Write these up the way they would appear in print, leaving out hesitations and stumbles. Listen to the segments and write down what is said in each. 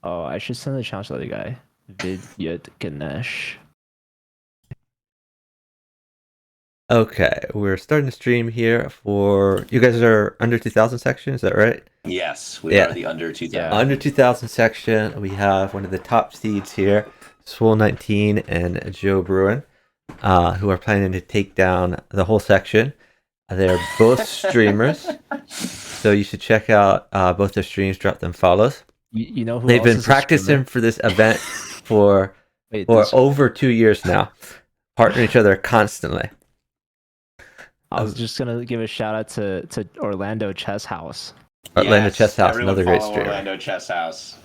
Oh, I should send the challenge to the other guy. VIDYUTGANESH. Okay, we're starting to stream here for you guys are under 2000 section, is that right? Yes, we Yeah. are the under 2000. Yeah. Under 2000 section, we have one of the top seeds here, swohl19 and JoeBruin, who are planning to take down the whole section. They're both streamers, so you should check out both their streams, drop them follows. You know who They've else been is a practicing streamer? for this event for Wait, over 2 years now, partnering each other constantly. I was just gonna give a shout out to Orlando Chess House. Orlando Chess House, everyone another great follow streamer. Orlando Chess House.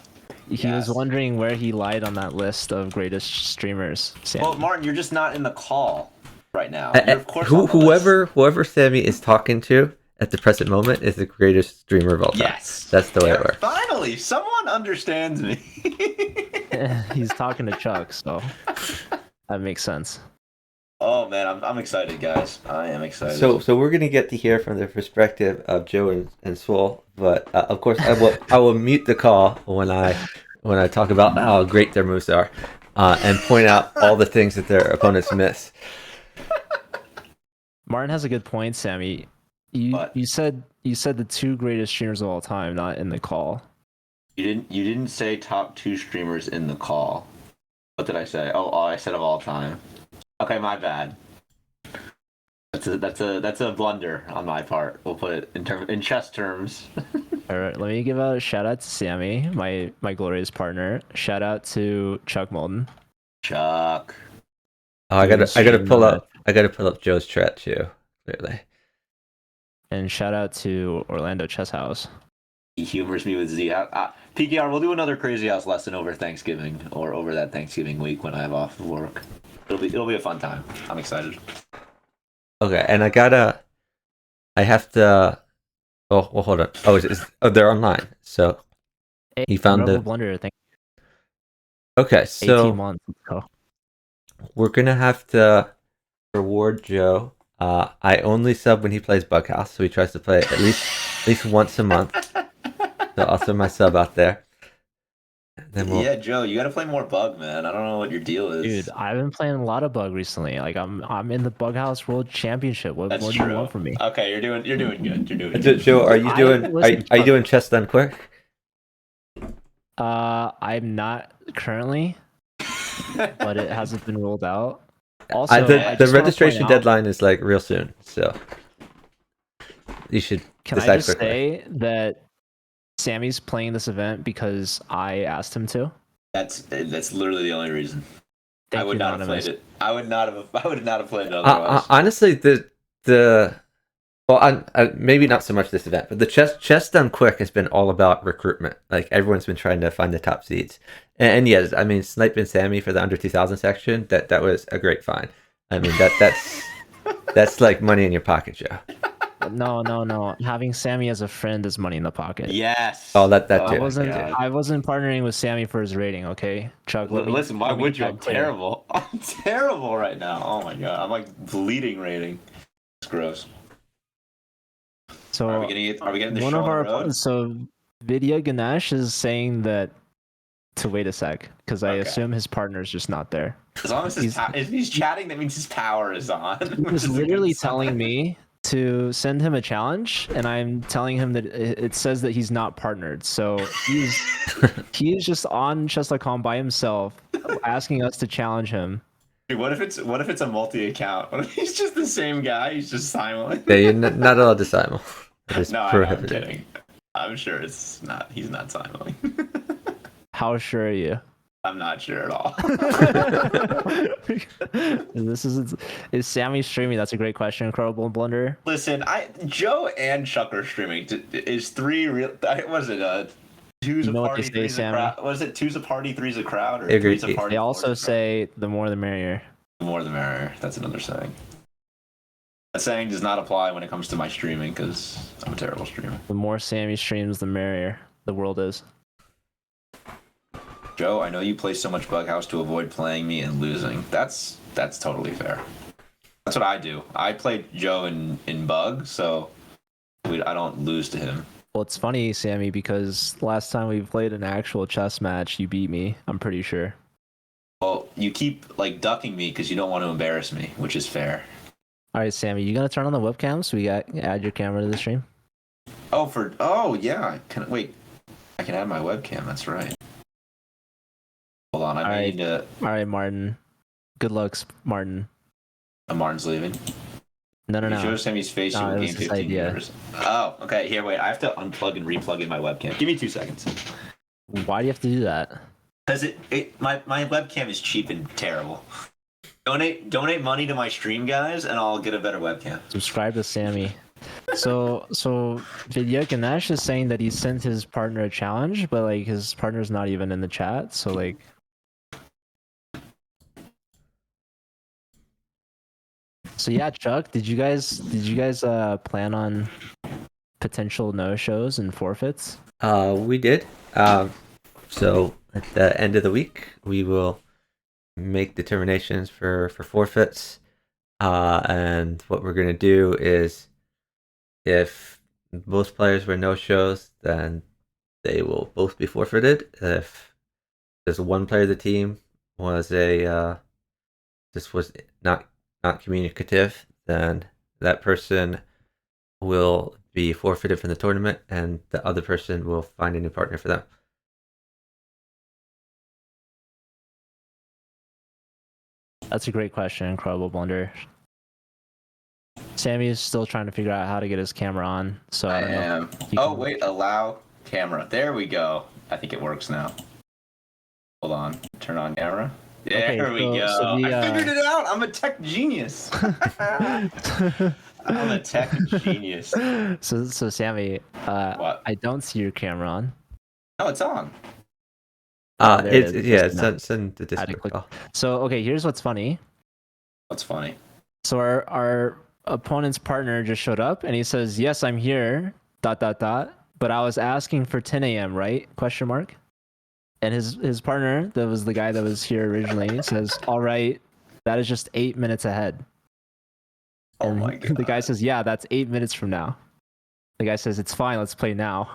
He was wondering where he lied on that list of greatest streamers. Sammy. Well, Martin, you're just not in the call right now. You're of course on the Whoever Sammy is talking to at the present moment is the greatest streamer of all time. Yes, that's the way it works. Finally, someone understands me. He's talking to Chuck, so that makes sense. Oh man, I'm excited, guys. I am excited. So we're gonna get to hear from the perspective of Joe and Swohl, but of course I will mute the call when I talk about how great their moves are, and point out all the things that their opponents miss. Martin has a good point, Sammy. You said the two greatest streamers of all time, not in the call. You didn't say top 2 streamers in the call. What did I say? Oh, I said of all time. Okay, my bad. That's a blunder on my part. We'll put it in chess terms. All right, let me give a shout out to Sammy, my glorious partner. Shout out to Chuck Molden. Chuck. Oh, I gotta pull up Joe's chat too. Clearly. And shout out to Orlando Chess House. He humors me with Z. PKR, we'll do another Crazy House lesson over Thanksgiving or over that Thanksgiving week when I have off of work. It'll be a fun time. I'm excited. Okay, and I have to. Oh, well, hold on. Oh, they're online. So Hey, he found the blunder. Thank Okay, so 18 months. Let's go. we're gonna have to reward Joe. I only sub when he plays Bughouse, so he tries to play at least once a month. So I'll send my sub out there. Then Yeah, Joe, you gotta play more Bug, man. I don't know what your deal is. Dude, I've been playing a lot of Bug recently. Like I'm in the Bughouse World Championship. What more do you want from me? Okay, you're doing good. You're doing good. Joe, are you doing chess done quick? I'm not currently, but it hasn't been rolled out. Also, the registration deadline is like real soon, so you should Can decide I just quickly. say that Sammy's playing this event because I asked him to? That's literally the only reason. Thank I would you, not have Anonymous. played it. I would not have played it otherwise. Honestly, maybe not so much this event, but the chess done quick has been all about recruitment. Like everyone's been trying to find the top seeds, and yes, I mean Snipe and Sammy for the under 2000 section. That was a great find. I mean that's like money in your pocket, Joe. No. Having Sammy as a friend is money in the pocket. Yes. Oh, that too. I wasn't partnering with Sammy for his rating. Okay, Chuck. Listen, why would you? I'm terrible. I'm terrible right now. Oh my god, I'm like bleeding rating. It's gross. So are we getting the one show of on our the road? So VIDYUTGANESH is saying that to wait a sec because I assume his partner's just not there. As long as if he's chatting, that means his power is on. He's literally telling me to send him a challenge, and I'm telling him that it says that he's not partnered. So he's just on chess.com by himself, asking us to challenge him. Dude, what if it's a multi-account? What if he's just the same guy? He's just simul. Yeah, you're not allowed to simul. No, I'm kidding. I'm sure it's not. He's not simuling. How sure are you? I'm not sure at all. Is Sammy streaming? That's a great question. Incredible Blunder. Listen, Joe and Chuck are streaming. Is 3 real? Was it two's a party, three's a crowd? Was it two's a party, three's a crowd, or three's a party? They also say the more the merrier. The more the merrier. That's another saying. That saying does not apply when it comes to my streaming because I'm a terrible streamer. The more Sammy streams, the merrier the world is. Joe, I know you play so much Bughouse to avoid playing me and losing. That's totally fair. That's what I do. I play Joe in Bug, so I don't lose to him. Well, it's funny, Sammy, because last time we played an actual chess match, you beat me. I'm pretty sure. Well, you keep like ducking me because you don't want to embarrass me, which is fair. All right, Sammy, you gonna turn on the webcam so we got add your camera to the stream? Oh yeah. Wait. I can add my webcam. That's right. Hold on. I need to. All right, Martin. Good luck, Martin. Martin's leaving. No. You show Sammy's face, you will it gain was his 15 idea. viewers. Oh, okay. Here, wait. I have to unplug and replug in my webcam. Give me 2 seconds. Why do you have to do that? Because my webcam is cheap and terrible. Donate money to my stream, guys, and I'll get a better webcam. Subscribe to Sammy. So VIDYUTGANESH is saying that he sent his partner a challenge, but like his partner's not even in the chat. So like. So yeah, Chuck, did you guys plan on potential no-shows and forfeits? We did. So at the end of the week, we will make determinations for forfeits. And what we're gonna do is, if both players were no-shows, then they will both be forfeited. If there's one player of the team was not communicative, then that person will be forfeited from the tournament, and the other person will find a new partner for them. That's a great question, Incredible Blunder. Sammy is still trying to figure out how to get his camera on, so I don't know. Oh wait, allow camera. There we go. I think it works now. Hold on. Turn on camera. There we go. I figured it out. I'm a tech genius. I'm a tech genius. So Sammy, What? I don't see your camera on. Oh, it's on. It's in the Discord call. So okay, here's what's funny. What's funny? So our opponent's partner just showed up and he says, "Yes, I'm here." ... But I was asking for 10 a.m. right? Question mark. And his partner, that was the guy that was here originally, says, "All right, that is just 8 minutes ahead." And oh my God. the guy says, "Yeah, that's 8 minutes from now." The guy says, "It's fine, let's play now."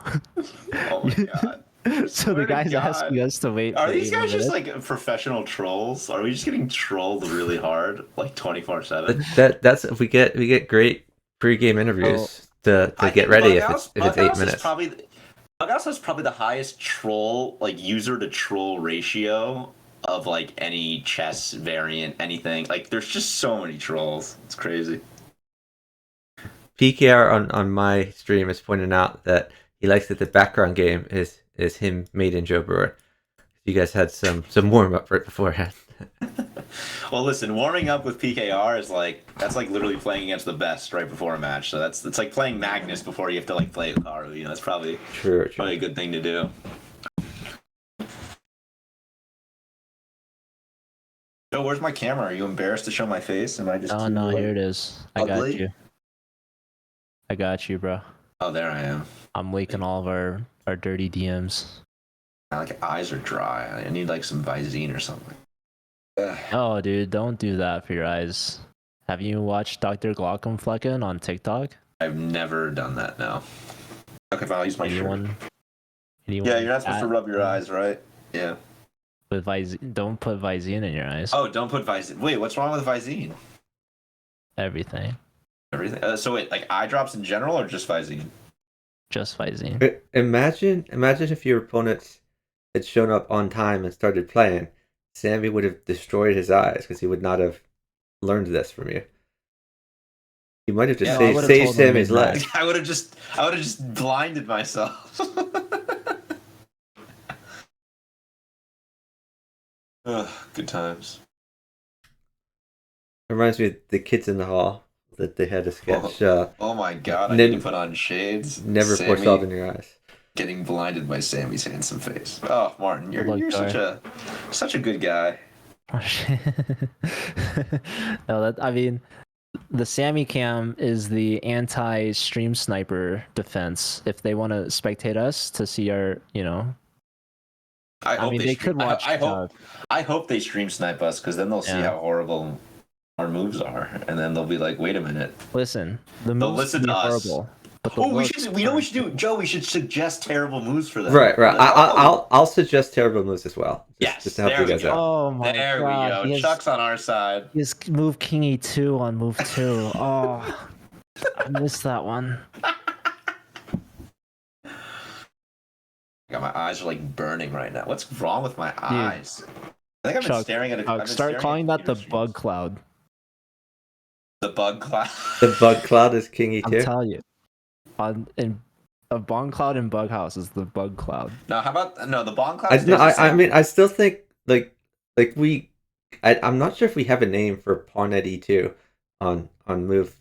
Oh my God. So the guy's asking us to wait. Are these guys just like professional trolls? Are we just getting trolled really hard, like 24/7? That's we get great pre-game interviews to get ready if it's 8 minutes. Bughouse has probably the highest troll, like user to troll ratio of like any chess variant, anything. Like there's just so many trolls. It's crazy. PKR on my stream is pointing out that he likes that the background game is him made in JoeBruin. You guys had some warm up right beforehand. Well, listen, warming up with PKR is that's like literally playing against the best right before a match. So it's like playing Magnus before you have to like play Hikaru. You know, that's probably probably a good thing to do. Joe, where's my camera? Are you embarrassed to show my face? Am I just no, here it is. ugly? I got you, bro. Oh, there I am. I'm leaking all of our dirty DMs. My eyes are dry. I need like some Visine or something. Oh, dude, don't do that for your eyes. Have you watched Dr. Glockenflecken on TikTok? I've never done that, no. Okay, fine, I'll use my anyone Yeah, you're not supposed to rub your eyes, right? Yeah. With Visine, don't put Visine in your eyes. Oh, don't put Visine. Wait, what's wrong with Visine? Everything. Everything? So wait, like eye drops in general or just Visine? Just Visine. Imagine if your opponents had shown up on time and started playing. Sammy would have destroyed his eyes because he would not have learned this from you. He might have just saved Sammy's life. I would have just blinded myself. Ugh, good times. It reminds me of the kids in the hall that they had to sketch. Oh my God! I need to put on shades. Never pour salt in your eyes. Getting blinded by Sammy's handsome face. Oh, Martin, you're such a good guy. Oh, shit. No, I mean, the Sammy cam is the anti-stream sniper defense. If they want to spectate us to see our, I mean, they could watch. I hope they stream snipe us because then they'll see how horrible our moves are, and then they'll be like, "Wait a minute." Listen, the moves will be horrible, But the Oh, we looks should. We know what we aren't. should do, Joe. We should suggest terrible moves for them. Right. Like, oh, I'll suggest terrible moves as well. Just to help there you we guys go. out. Oh my There we god! go. Chuck's on our side. He has move king e2 on move 2. Oh, I missed that one. God, my eyes are like burning right now. What's wrong with my eyes? I think I've been Chuck, staring at a. I've been start staring calling at that the computer bug screens. cloud. The bug cloud. The bug cloud is king I'm e2. telling you, a bong cloud in bug house is the bug cloud. No, how about no? The bomb cloud. I mean, I still think like I'm not sure if we have a name for pawn at e2 on move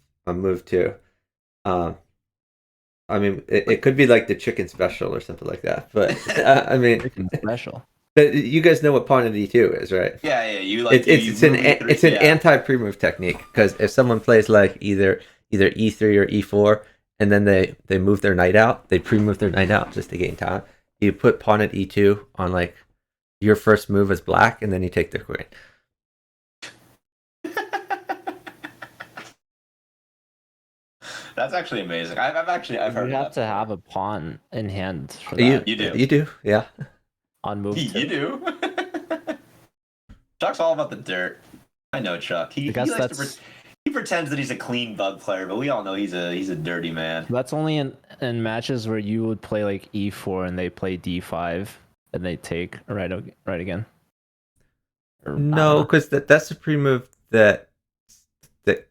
2. I mean, it could be like the chicken special or something like that. But I mean, Chicken special. but you guys know what pawn at e2 is, right? Yeah. You like. It's an anti pre-move technique, because if someone plays like either e3 or e4 and then they move their knight out, they pre-move their knight out just to gain time. You put pawn at e2 on like your first move as black, and then you take their queen. That's actually amazing. I've heard. You of have that to have before. a pawn in hand for that. You do. Yeah. On move 2. You do. Chuck's all about the dirt. I know Chuck. He guess likes that's- he pretends that he's a clean bug player, but we all know he's a dirty man. That's only in matches where you would play like e4 and they play d5 and they take right again. No, because that's a pre-move that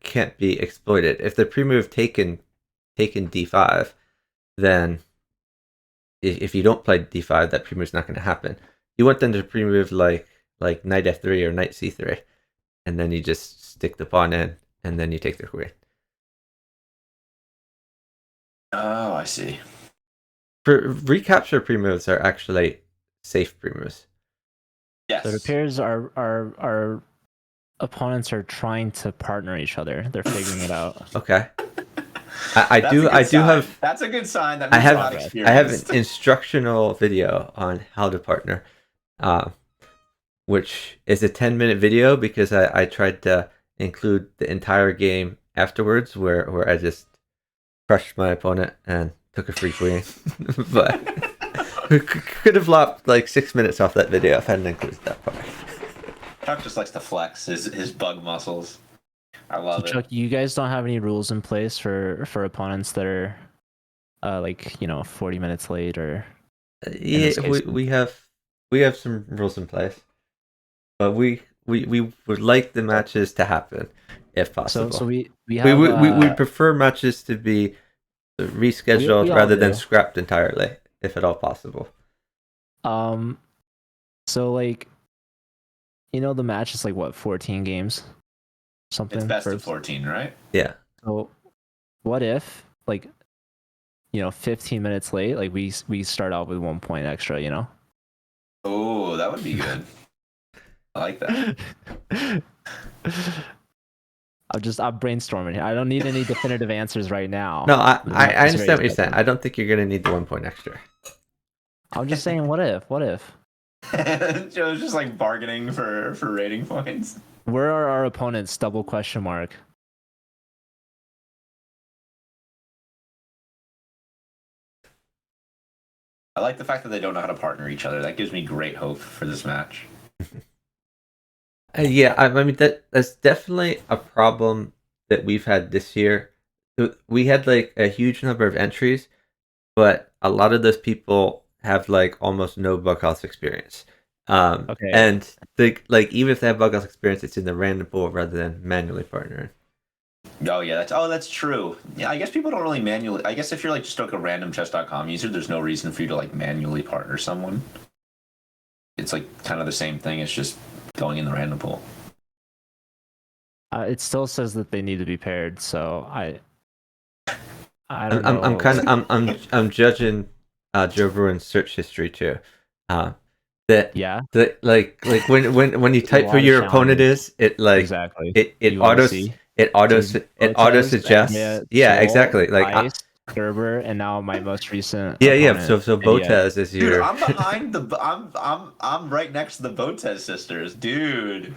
can't be exploited. If the pre-move taken d5, then if you don't play d5, that pre-move's not going to happen. You want them to pre-move like knight f3 or knight c3, and then you just stick the pawn in, and then you take their queen. Oh, I see. For recapture pre-moves are actually safe pre-moves. Yes. So it appears our opponents are trying to partner each other. They're figuring it out. Okay. I do have. That's a good sign. That I means have a lot of I have experience. an instructional video on how to partner, which is a 10-minute video, because I tried to include the entire game afterwards, where I just crushed my opponent and took a free queen. But we could have lopped like 6 minutes off that video if I hadn't included that part. Chuck just likes to flex his bug muscles. I love it. Chuck, you guys don't have any rules in place for opponents that are 40 minutes late or Yeah, this case- we have some rules in place, but we would like the matches to happen if possible. so we we have prefer matches to be rescheduled we all rather than do. scrapped entirely, if at all possible. so like the match is like what, 14 games, something. It's best of first. 14, right? Yeah. So what if 15 minutes late, like we start off with 1 point extra, Oh, that would be good. I like that. I'm brainstorming here. I don't need any definitive answers right now. No, I The match is understand very what you're saying. different. I don't think you're gonna need the 1 point extra. I'm just saying, what if? Joe's just like bargaining for rating points. Where are our opponents? Double question mark. I like the fact that they don't know how to partner each other. That gives me great hope for this match. Yeah, I mean that's definitely a problem that we've had this year. We had like a huge number of entries, but a lot of those people have like almost no bug house experience. Okay. And like even if they have bug house experience, it's in the random pool rather than manually partnering. Oh yeah, that's true. Yeah, I guess people don't really manually. I guess if you're like just like a random chess.com user, there's no reason for you to like manually partner someone. It's like kind of the same thing. It's just going in the random pool. It still says that they need to be paired, so I don't know. I'm kind of I'm judging JoeBruin's search history too. Yeah, Like when you type lot who of your opponent challenges. is, it like exactly. it URC. auto So suggests. Botez, Yeah, Swohl, exactly. Like Ice, Gerber, and now my most recent. yeah. opponent, So Idiot. Botez is Dude, your. I'm behind the. I'm right next to the Botez sisters, dude.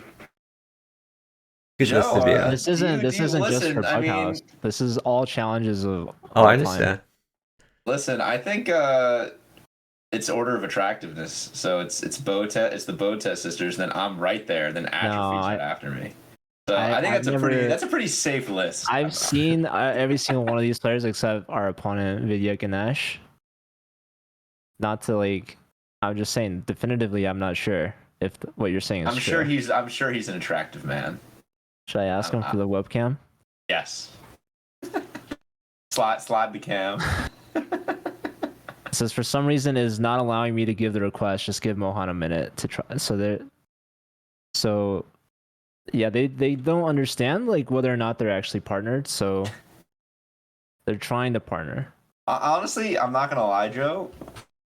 Goodness Joe, to be This isn't Do you just listen? for I Bug mean- House. This is all challenges of. Oh, all I time. understand. Listen, I think it's order of attractiveness. So it's the Bote sisters. Then I'm right there. Then Atrophy's right after me. So I think that's a pretty safe list. I've seen every single one of these players except our opponent VIDYUTGANESH. Not to like, I'm just saying definitively. I'm not sure if what you're saying is true. I'm sure he's an attractive man. Should I ask him for the webcam? Yes. slide the cam. It says for some reason it is not allowing me to give the request. Just give Mohan a minute to try. So yeah, they don't understand like whether or not they're actually partnered. So they're trying to partner. Honestly, I'm not gonna lie, Joe.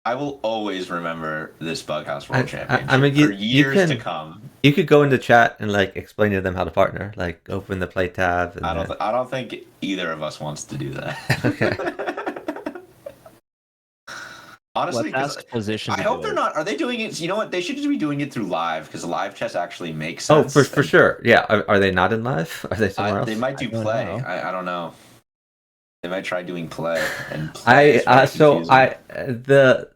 I will always remember this Bughouse World Championship I mean, for years to come. You could go into chat and like explain to them how to partner, like open the play tab. And I don't think either of us wants to do that. Okay. Honestly, position. I hope they're not. Are they doing it? You know what? They should just be doing it through live because live chess actually makes sense. Oh, for sure. Yeah. Are they not in live? Are they somewhere else? They might do play. I don't know. They might try doing play and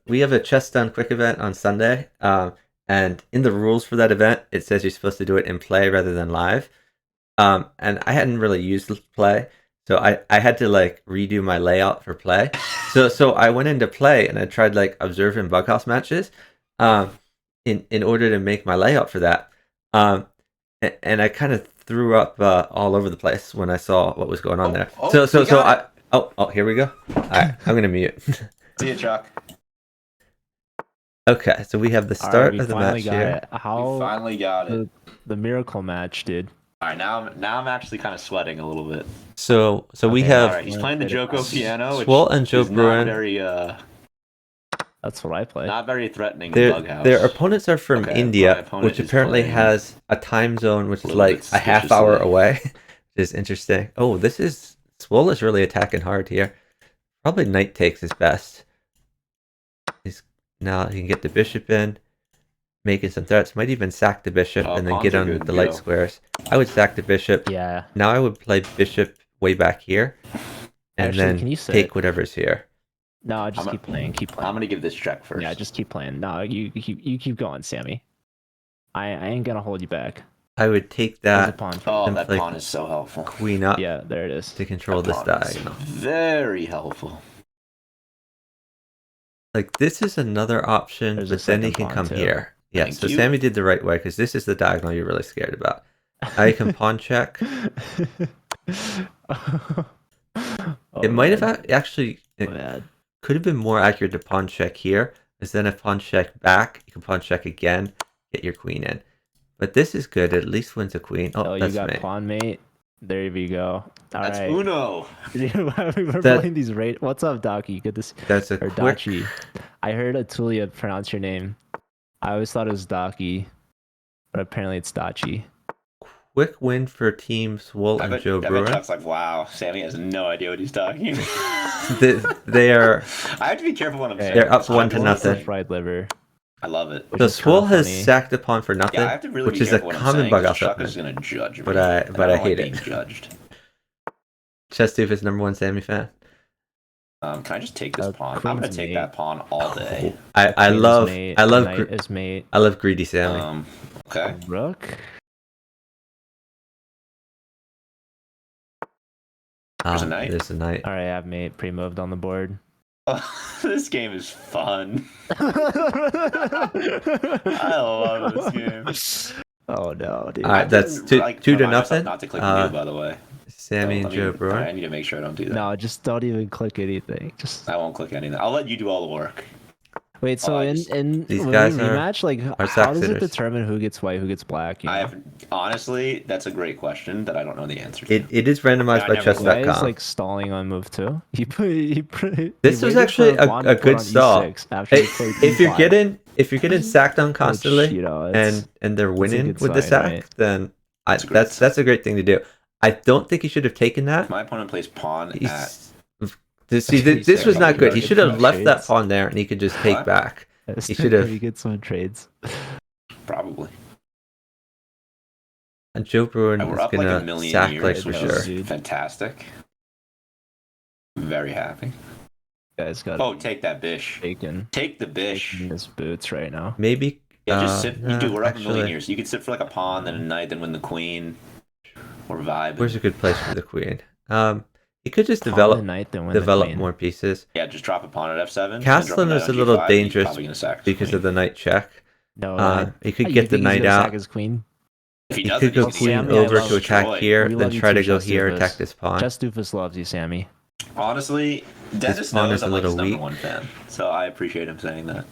we have a Chess Done Quick event on Sunday, and in the rules for that event it says you're supposed to do it in play rather than live, and I hadn't really used play, so I had to like redo my layout for play, so I went into play and I tried like observing Bughouse matches, in order to make my layout for that, and I kind of threw up all over the place when I saw what was going on there. Oh, here we go. All right, I'm going to mute. See you, Chuck. Okay, so we have the start of the match here. We finally got it. The miracle match, dude. All right, now I'm actually kind of sweating a little bit. So we have... All right, he's playing the Joko piano, which swohl and is JoeBruin. not very... That's what I play. Not very threatening. Their opponents are from India, which apparently has a time zone which is like a half hour away, which is interesting. Oh, swohl is really attacking hard here. Probably knight takes his best. Now he can get the bishop in, making some threats. Might even sack the bishop and then get on the light squares. I would sack the bishop. Yeah. Now I would play bishop way back here, and then take whatever's here. No, just keep playing. I'm gonna give this check first. Yeah, just keep playing. No, you keep going, Sammy. I ain't gonna hold you back. I would take that. Oh, that pawn is so helpful. Queen up. Yeah, there it is. To control this diagonal. Very helpful. Like this is another option, but then he can come here. Yeah, so Sammy did the right way because this is the diagonal you're really scared about. I can pawn check. It might have actually could have been more accurate to pawn check here, because then if pawn check back, you can pawn check again, get your queen in. But this is good. It at least wins a queen. Oh, you got pawn mate. There you go. That's Uno. We're playing these What's up, Daki? Good to see. That's a or quick... Dachi. I heard Atulia pronounce your name. I always thought it was Daki, but apparently it's Dachi. Quick win for Team swohl and JoeBruin. Chuck's like, wow, Sammy has no idea what he's talking. they are. I have to be careful when I'm saying. They're up 1-0. Fried liver. I love it. So swohl has sacked a pawn for nothing, I have to really which is a common bug out. Chuck is gonna judge me. But I hate it. Judged. Chess is #1 Sammy fan. Can I just take this pawn? I'm gonna take that pawn all day. I love greedy Sammy. Okay. Rook. There's a knight. There's a knight. All right, I have mate pre-moved on the board. This game is fun. I love this game. Oh no, dude. All right, that's 2-0. Not to click mute, by the way. Sammy and JoeBruin. I need to make sure I don't do that. No, just don't even click anything. I won't click anything. I'll let you do all the work. Wait, so in these guys rematch, like how does it determine who gets white, who gets black? You know? Honestly, that's a great question that I don't know the answer to. It is randomized by chess.com. Why is like stalling on move 2? This was actually a good stall. If you're getting sacked on constantly and they're winning with the sack, then that's a great thing to do. I don't think he should have taken that. My opponent plays pawn at. See, this was not good. He should have left that pawn there, and he could just take back. He should have. You get some trades. Probably. And JoeBruin is gonna sack like for sure. Fantastic. I'm very happy. Guys got Oh, take that bish. bacon. Take the bish. In his boots right now. Maybe. Yeah, just sit. You do. We're up a million actually, years. You could sit for like a pawn, then a knight, then win the queen. Or vibe. where's a good place for the queen? You could just Pawn develop the knight, then win the develop queen. more pieces. Yeah, just drop a pawn at f7. Castling is a little dangerous because of of the knight check. No, He could you get the think he's knight gonna out. sack his queen. If he He doesn't, could go he's queen gonna Sammy, I over love to attack destroy. here, We then love you try too, to go Chess here, Doofus. attack this pawn. Chess Doofus loves you, Sammy. Honestly, Dennis pawn knows is a I'm like his little weak. #1 fan, so I appreciate him saying that.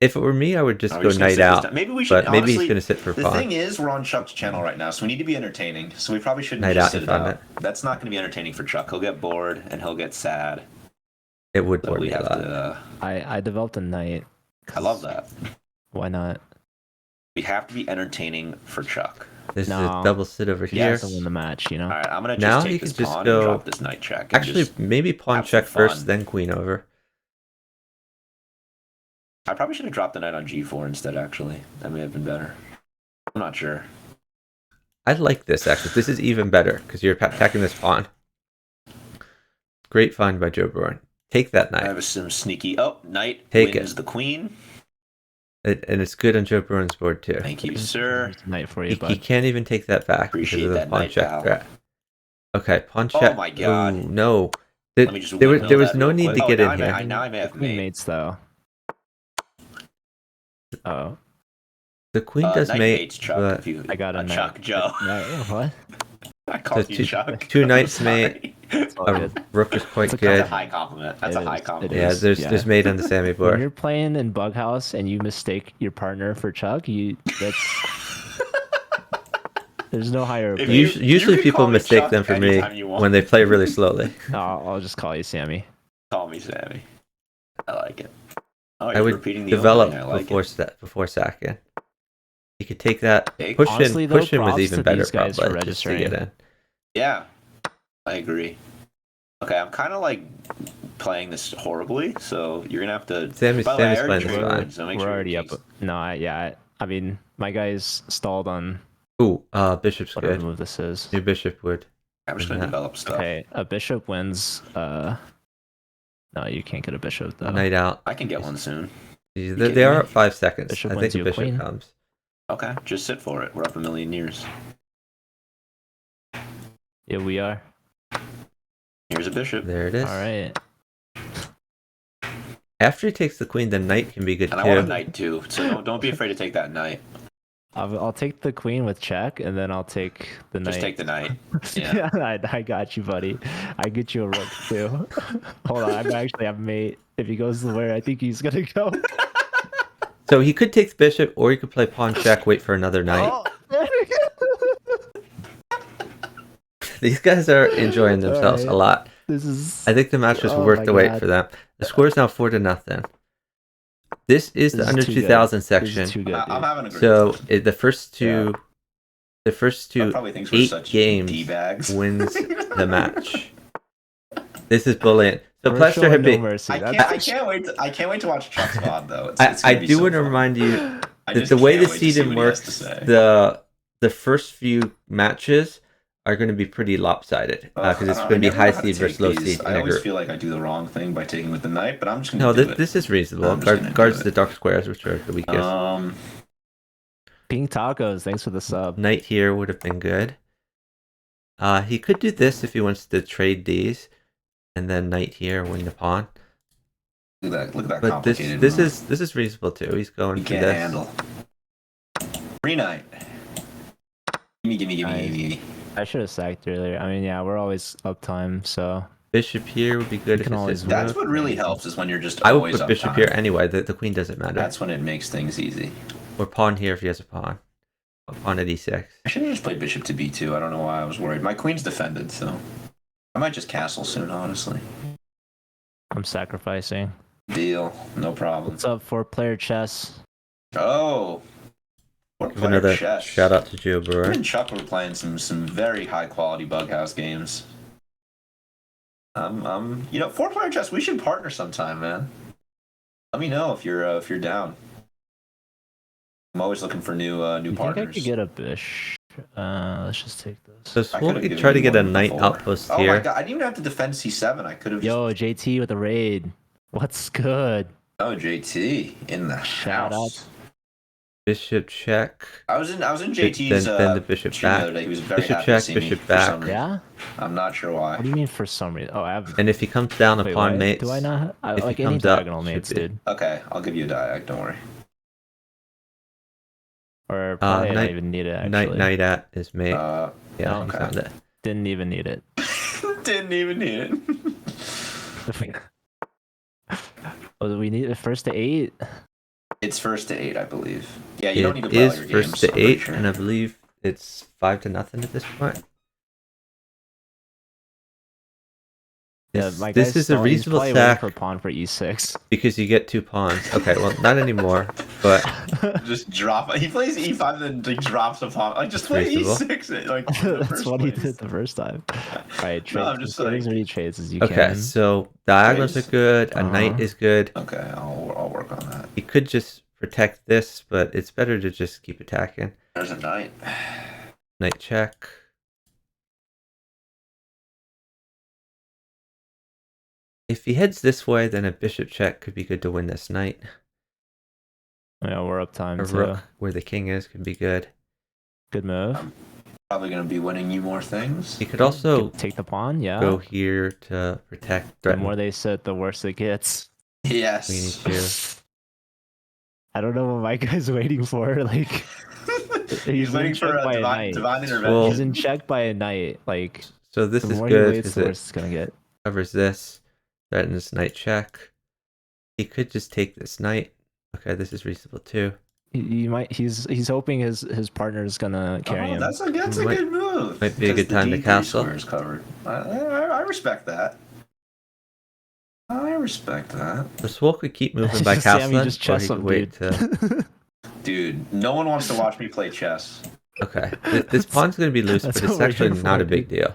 If it were me, I would just Are we go just gonna knight sit this out. down? Maybe we should. But maybe honestly, he's going to sit for The pawn. thing is, we're on Chuck's channel right now, so we need to be entertaining. So we probably shouldn't Knight just out, sit you it found out. it. That's not going to be entertaining for Chuck. He'll get bored and he'll get sad. It would So bore we me a have lot. to. I developed a knight. I love that. Why not? We have to be entertaining for Chuck. This is No. a double sit over He here. has to win the match, you know. All right, I'm gonna just Now take he this can just pawn go- and drop this knight check. And Actually, just maybe pawn have some check first, fun. then queen over. I probably should have dropped the knight on g4 instead. Actually, that may have been better. I'm not sure. I like this, actually. This is even better, because you're attacking this pawn. Great find by JoeBruin. Take that I knight. have some sneaky. Oh, knight Take wins it. the queen. And it's good on JoeBruin's board, too. Thank you, sir. There's a knight for you, He bud. can't even take that back Appreciate because of the that pawn knight, check pal. threat. Okay, pawn Oh check. my God. Ooh, no. Let me just There windmill was that no real need quick. to Oh, get now in I here. may, now I may have Queen mate. mates though. Oh, The queen does knight mate, mates, Chuck. but If you, I got a knight. Chuck, Joe. What? I called So you two- Chuck. two knights Sorry. mate. It's all good. rook is quite It's a That's good. a high compliment. That's It a high is. It compliment. Yeah, is. there's mate on the Sammy When board. you're playing in Bughouse and you mistake your partner for Chuck, that's there's no higher. If praise. you Usually can people call me mistake Chuck them for me anytime you want. when they play really slowly. I'll just call you Sammy. Call me Sammy. I like it. Oh, I you're would repeating the develop opening. I like before sacking. You could take that. Take- Push Honestly, in though, was props even to better, these guys for probably, just to get registering. in. Yeah, I agree. Okay, I'm kind of like playing this horribly, so you're gonna have to. Sammy's By the way, I playing already this drew fine. it, so make We're sure already your up. keys- No, I mean, my guy's stalled on Ooh, bishop's whatever good. move this is. Your bishop would. I'm just gonna Yeah. develop stuff. Okay, a bishop wins. No, you can't get a bishop though. Knight out. I can get one soon. They kidding are me? at 5 seconds. Bishop I wins think a you a bishop queen. comes. Okay, just sit for it. We're up a million years. Yeah, we are. Here's a bishop, There it is. All right. After he takes the queen, the knight can be good and I want a too. knight too. So don't be afraid to take that knight. I'll take the queen with check, and then I'll take the knight. Just take the knight. Yeah. Yeah, I got you, buddy. I get you a rook too. Hold on, I'm actually have mate. If he goes where I think he's gonna go. So he could take the bishop, or he could play pawn check, wait for another knight. Oh, there we go. These guys are enjoying themselves Alright. a lot. This is. I think the match was Oh worth my the wait God. for them. The score is now 4-0. This is the This is under too good. 2000 This is section. too good, I'm dude. having a great So time. the first two, Chuck probably thinks we're 8 such games D-bags. wins the match. This is brilliant. So We're Plaster showing had no been. mercy. I can't wait. I can't wait to watch Chuck's VOD though. It's I gonna be do so want to fun. remind you I that just the way can't the wait to see seeding what he has to works, say. the first few matches are going to be pretty lopsided because it's I going to be never high know how to seed versus take low these. seed I in a always group. feel like I do the wrong thing by taking with the knight, but I'm just gonna No, do it. this is reasonable. I'm just gonna do Guards it. the dark squares, which are the weakest. Pink tacos. Thanks for the sub. Knight here would have been good. He could do this if he wants to trade these, and then knight here, win the pawn. Look at that But complicated this move. is reasonable too. He's going You for can't this. handle. Free knight. Gimme. I should have sacked earlier. I mean, yeah, we're always uptime, so Bishop here would be good if can it's always his That's move. what really helps is when you're just I would always put up bishop time. here anyway. The queen doesn't matter. That's when it makes things easy. Or pawn here if he has a pawn. A pawn at e6. I should have just played bishop to b2. I don't know why I was worried. My queen's defended, so I might just castle soon, honestly. I'm sacrificing. Deal. No problem. What's up, 4-player chess? Oh. Give another shout out to Me JoeBruin. and Chuck were playing some very high quality Bughouse games. You know, 4-player chess. We should partner sometime, man. Let me know if you're down. I'm always looking for new You think I partners. could get a bishop Let's just take this. So I Swohl could've could given try to you get a one knight before. outpost Oh my here. god, I didn't even have to defend C7. I could have just... Yo, JT with the raid. What's good? Oh, JT in the Shout house. Bishop check. I was in JT's Then the bishop stream the back. other day. He was very Bishop happy check, to see me bishop for back. some reason. Yeah? I'm not sure why. What do you mean for some reason? Oh, I have. And if he comes down Wait, upon what? mates, Do I not? I if he like any comes up, diagonal should mates, be. dude. Okay, I'll give you a diag. Don't worry. Or probably I knight- don't even need it actually. knight at is mate. Uh, Yeah, okay. he found it. Didn't even need it. Didn't even need it. Oh, do we need it first to 8? It's first to 8, I believe. Yeah, you don't need to It play all is your first games. to I'm pretty 8, sure. and I believe it's 5-0 at this point. Yeah, This, my this guy's is a stalling. He's reasonable probably waiting sack for pawn for e6. because you get 2 pawns. Okay, well, not anymore, but Just drop. He plays e5 and then he drops a pawn. Like just play reasonable. e6. Like in the That's first what he place. did the first time. Alright, trade. I'm just Get as like- many trades as you okay, can. so diagonals are Trades. good, a knight Uh-huh. is good. Okay, I'll work on that. You could just protect this, but it's better to just keep attacking. There's a knight. Knight check. If he heads this way, then a bishop check could be good to win this knight. Yeah, we're up time A too. rook where the king is could be good. Good move. Probably gonna be winning you more things. He could also Take the pawn, yeah. go here to protect, The threaten. more they sit, the worse it gets. Yes. We need to. I don't know what my guy's waiting for. Like He's waiting in for check a by divine, knight. divine intervention. Well- He's in check by a knight. Like So this the is more he good waits, because the it worse it's gonna get. covers this, threatens knight check. He could just take this knight. Okay, this is reasonable too. He might. He's hoping his partner's gonna carry him. That's a Might- good move. might be a because good the time to D3 castle. square is covered. I respect that. I respect that. The Swohl could keep moving by Sammy castling, just or he chess could him, wait dude. to. Dude, no one wants to watch me play chess. Okay, this pawn's gonna be loose, that's but it's what we're actually here not a for, big deal.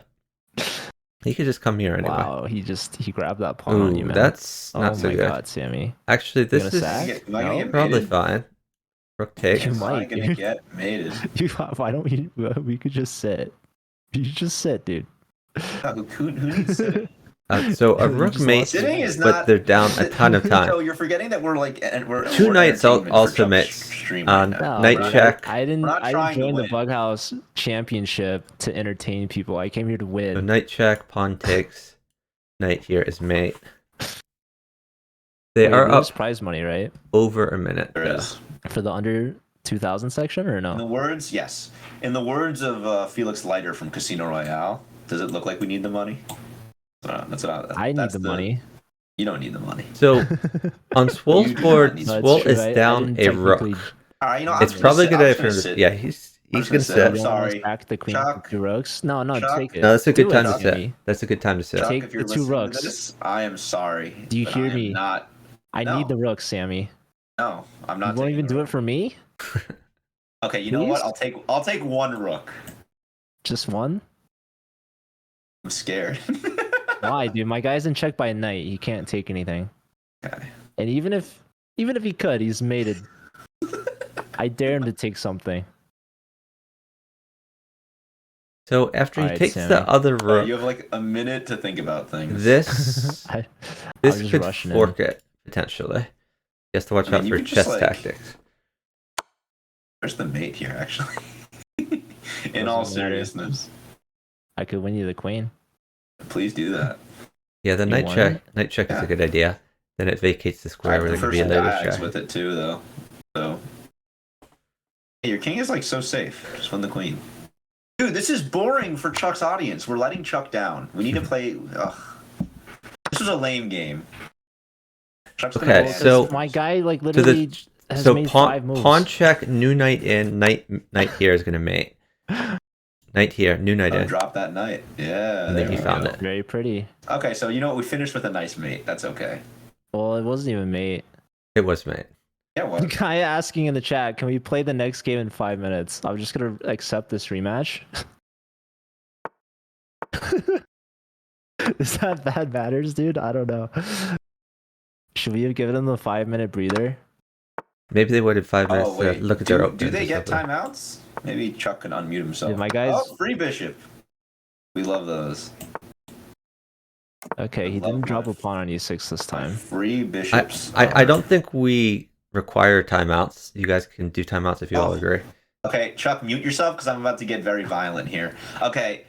He could just come here anyway. Wow, he grabbed that pawn on you, Ooh, man. that's Oh not so my good. god, Sammy. Actually, this gonna is sack? Am I gonna No? get probably mated? fine. Rook takes. You Am I might, gonna dude. get mated? Why don't we could just sit. You just sit, dude. Who needs sitting? So a You rook just mate, lost it. Sitting is but not. they're down a ton of time. So you're forgetting that we're like we're Two we're knights entertainment also for Chuck's mates. stream right now. No, Knight bro. check. I didn't. We're not I trying didn't to join the win. Bughouse Championship to entertain people. I came here to So win. knight check, pawn takes. Knight here is mate. They Wait, are up there's prize money, right? over a minute. There though. is. For the under 2,000 section, or In the no? words, yes. In the words of Felix Leiter from Casino Royale, does it look like we need the money? That's what I need that's the money. You don't need the money. So on You Swohl's do not board, need- No, it's Swohl true. is I down didn't a rook. technically- All right, you know, It's probably a good idea for him to. sit. Yeah, he's I'm gonna just sit. gonna You sit. don't wanna Sorry. stack the queen Chuck. with 2 rooks? No, Chuck. take it. No, that's a good Do time it, to sit. Sammy. That's a good time to sit. Chuck, Take if you're the 2 listening to rooks. this, I am sorry. Do you but hear I am me? Not. I No. need the rooks, Sammy. No, I'm not. You won't even do it for me? Okay, you know what? Please? I'll take 1 rook. Just one? I'm scared. Why, dude? My guy's in check by a knight. He can't take anything. Okay. And even if he could, he's mated. I dare him to take something. So after he Alright, takes Sammy. the other All right, rook, you have like a minute to think about things. this I this was just could rushing fork it potentially. He has to watch I mean, out you for could just, chess like- tactics. Where's the mate here, actually? In Doesn't all matter. seriousness, I could win you the queen. please do that. Yeah, the You knight want check. it? Knight check is Yeah. a good idea. Then it vacates the I square where there prefer could be a some later diags check. with it too, though. So, hey, your king is like so safe. Just win the queen. Dude, this is boring for Chuck's audience. We're letting Chuck down. We need to play. Ugh. This was a lame game. Chuck's gonna Okay, go- so- my guy like So literally has so made 5 moves. pawn check, new knight in, knight here is gonna mate. Knight here, new knight Oh, in. drop that knight. Yeah, And there then he we found go. it. Very pretty. Okay, so you know what? We finished with a nice mate. That's okay. Well, it wasn't even mate. It was mate. Yeah, The what? guy asking in the chat, can we play the next game in 5 minutes? I'm just gonna accept this rematch. Is that matters, dude? I don't know. Should we have given him the 5-minute breather? Maybe they waited 5 minutes Oh wait, to look at their do options. they or get something. timeouts? Maybe Chuck can unmute himself. Dude, my guys. Oh, free bishop. We love those. Okay, he didn't drop a pawn on e6 this time. Free bishops. I don't think we require timeouts. You guys can do timeouts if you all agree. Okay, Chuck, mute yourself because I'm about to get very violent here. Okay,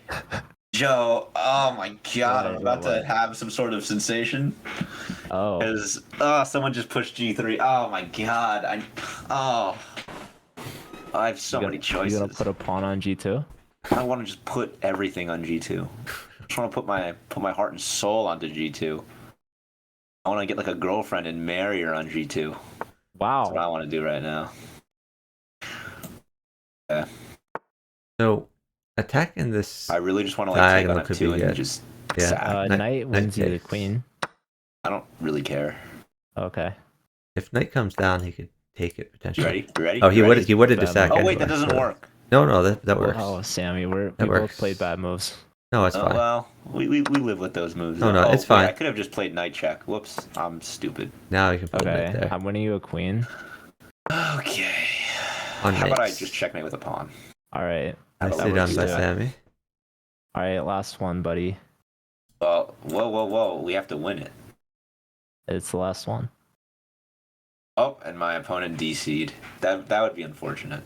Joe. Oh my God, I'm about to have some sort of sensation. Oh. Because someone just pushed G3. Oh my God. I have so many choices. You gonna put a pawn on G2? I want to just put everything on G2. I just want to put my heart and soul onto G2. I want to get like a girlfriend and marry her on G2. Wow. That's what I want to do right now. Yeah. So attacking this. I really just want to like take on could F2 be and good. just Yeah. Knight wins you the queen. I don't really care. Okay. If knight comes down, he could take it potentially. You ready? Oh, he would have decided. Oh wait, that doesn't work. No, that works. Oh, Sammy, we both played bad moves. No, it's fine. Well, we live with those moves. No, it's fine. I could have just played knight check. Whoops, I'm stupid. Now you can put Okay, knight there. I'm winning you a queen. Okay. On How about I knights. just checkmate with a pawn? All right. Nicely done by Sammy. All right, last one, buddy. Well, whoa. We have to win it. It's the last one. Oh, and my opponent DC'd. That would be unfortunate.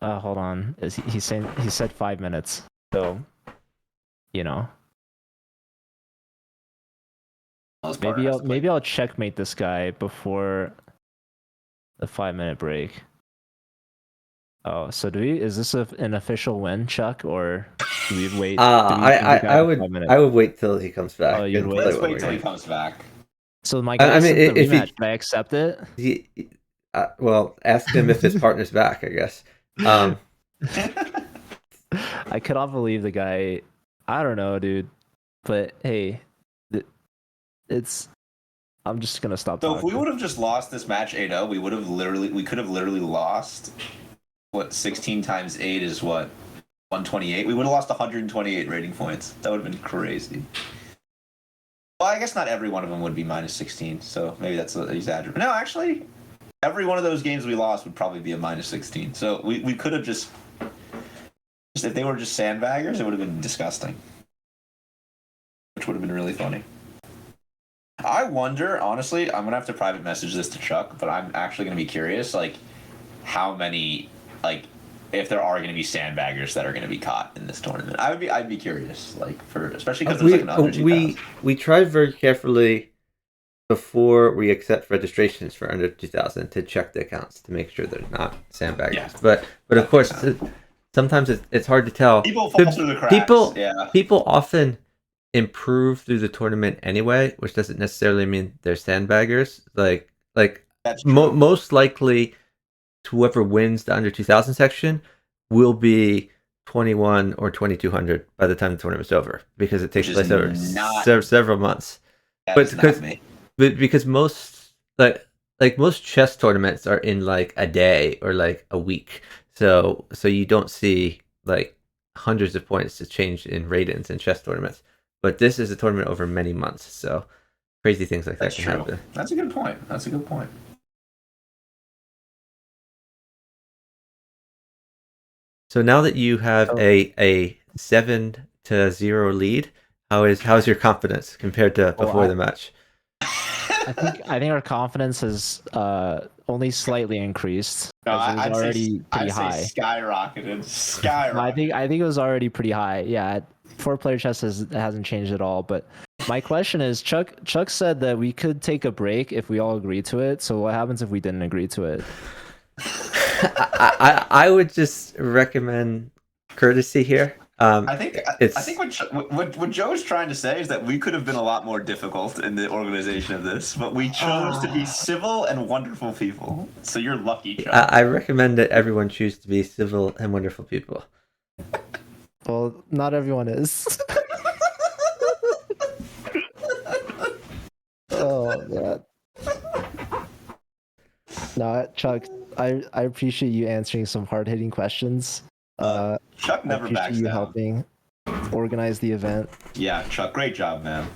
Hold on. He said 5 minutes. So, you know. Maybe I'll checkmate this guy before the 5-minute break. Oh, so is this an official win, Chuck, or do we wait? I would wait till he comes back. Oh, you'd wait. Let's wait till he comes back. So my guy said the rematch. Should I accept it? Well, ask him if his partner's back, I guess. I cannot believe the guy. I don't know, dude. But hey, I'm just gonna stop. So if we would have just lost this match 8-0, we could have literally lost. What 16 times 8 is what? 128. We would have lost 128 rating points. That would have been crazy. Well, I guess not every one of them would be minus 16, so maybe that's an exaggeration. No, actually, every one of those games we lost would probably be a minus 16. So we could have just if they were just sandbaggers, it would have been disgusting. Which would have been really funny. I wonder, honestly, I'm gonna have to private message this to Chuck, but I'm actually gonna be curious, like, how many, like, if there are gonna be sandbaggers that are gonna be caught in this tournament. I'd be curious, like, especially because there's like another we tried very carefully before we accept registrations for under 2,000 to check the accounts to make sure they're not sandbaggers. Yeah. But of course, sometimes it's hard to tell. People fall through the cracks. People often improve through the tournament anyway, which doesn't necessarily mean they're sandbaggers. Like most likely, whoever wins the under 2,000 section will be 21 or 2,200 by the time the tournament's over, because it takes place over several months. But because most most chess tournaments are in like a day or like a week, so you don't see like hundreds of points to change in ratings in chess tournaments. But this is a tournament over many months, so crazy things like that can happen. That's a good point. So now that you have a 7-0 lead, how's your confidence compared to before the match? I think our confidence has only slightly increased. No, I'd already pretty high. Skyrocketed. I think it was already pretty high. Yeah, 4-player chess hasn't changed at all. But my question is, Chuck said that we could take a break if we all agree to it. So what happens if we didn't agree to it? I would just recommend courtesy here. I think what Joe's trying to say is that we could have been a lot more difficult in the organization of this, but we chose to be civil and wonderful people. So you're lucky, Joe. I recommend that everyone choose to be civil and wonderful people. Well, not everyone is. Oh man. No, Chuck, I appreciate you answering some hard-hitting questions. Chuck never backs you down. Helping organize the event. Yeah, Chuck, great job, man.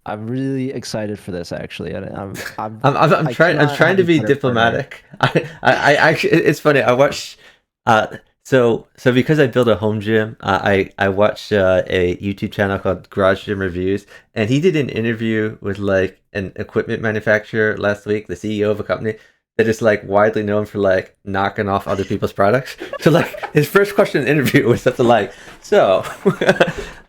I'm really excited for this. Actually, I'm trying to be diplomatic. I actually, it's funny. I watched So because I built a home gym, I watched a YouTube channel called Garage Gym Reviews, and he did an interview with like an equipment manufacturer last week, the CEO of a company that is like widely known for like knocking off other people's products. So like his first question in the interview was something like, "So,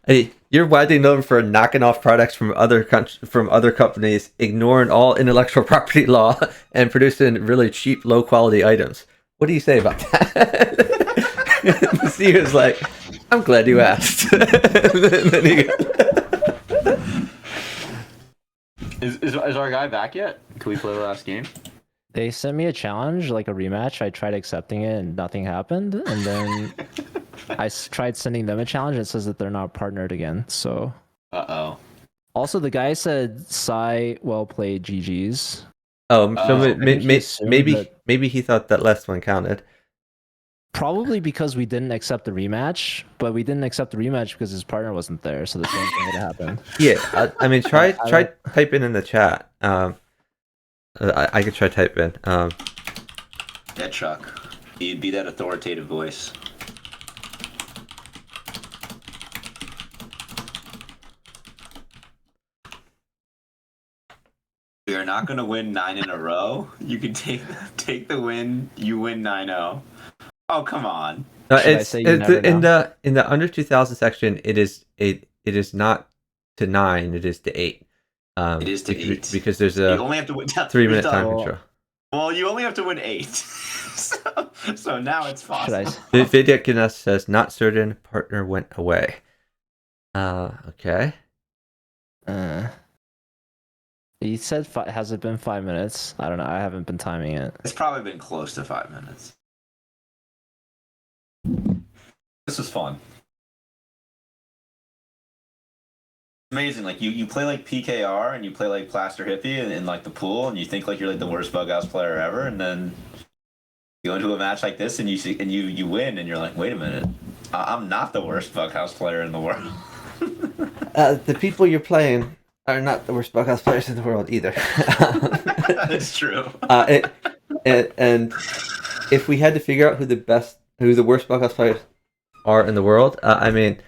hey, you're widely known for knocking off products from other companies, ignoring all intellectual property law, and producing really cheap, low quality items. What do you say about that?" The CEO was like, "I'm glad you asked." Then he Is our guy back yet? Can we play the last game? They sent me a challenge, like a rematch. I tried accepting it and nothing happened. And then tried sending them a challenge. And it says that they're not partnered again. So. Uh-oh. Also, the guy said, "Sigh, well played, GG's." so Oh, maybe he thought that last one counted. Probably because we didn't accept the rematch, but we didn't accept the rematch because his partner wasn't there. So the same thing would have happened. Yeah, I mean, try typing in the chat. I could try type in. Yeah, Chuck. You'd be that authoritative voice. We are not going to win 9 in a row. You can take the win. You win 9-0. Oh, come on. It's in the under 2000 section. It is not to 9. It is to 8. It is to 8 because there's a you only have to win 3-minute time control. Well, you only have to win 8. so now it's possible. VIDYUTGANESH says not certain. Partner went away. Okay. He said, has it been 5 minutes? I don't know. I haven't been timing it. It's probably been close to 5 minutes. This was fun. Amazing. Like you play like PKR and you play like Plaster Hippie in like the pool, and you think like you're like the worst Bughouse player ever, and then you go into a match like this and you win, and you're like, wait a minute, I'm not the worst Bughouse player in the world. The people you're playing are not the worst Bughouse players in the world either. That's true. And if we had to figure out who the worst Bughouse players are in the world, I mean,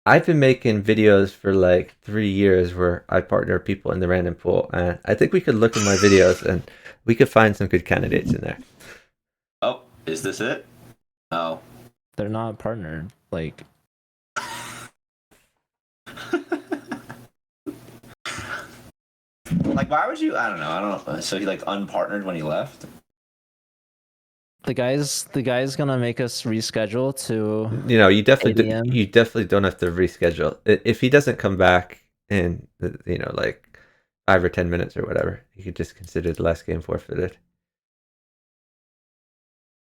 I've been making videos for like 3 years where I partner people in the random pool, and I think we could look in my videos and we could find some good candidates in there. Oh, is this it? Oh. They're not partnered. Like. Like, why would you? I don't know. So he like unpartnered when he left. The guy's gonna make us reschedule to. You definitely don't have to reschedule. If he doesn't come back in like 5 or 10 minutes or whatever, you could just consider the last game forfeited.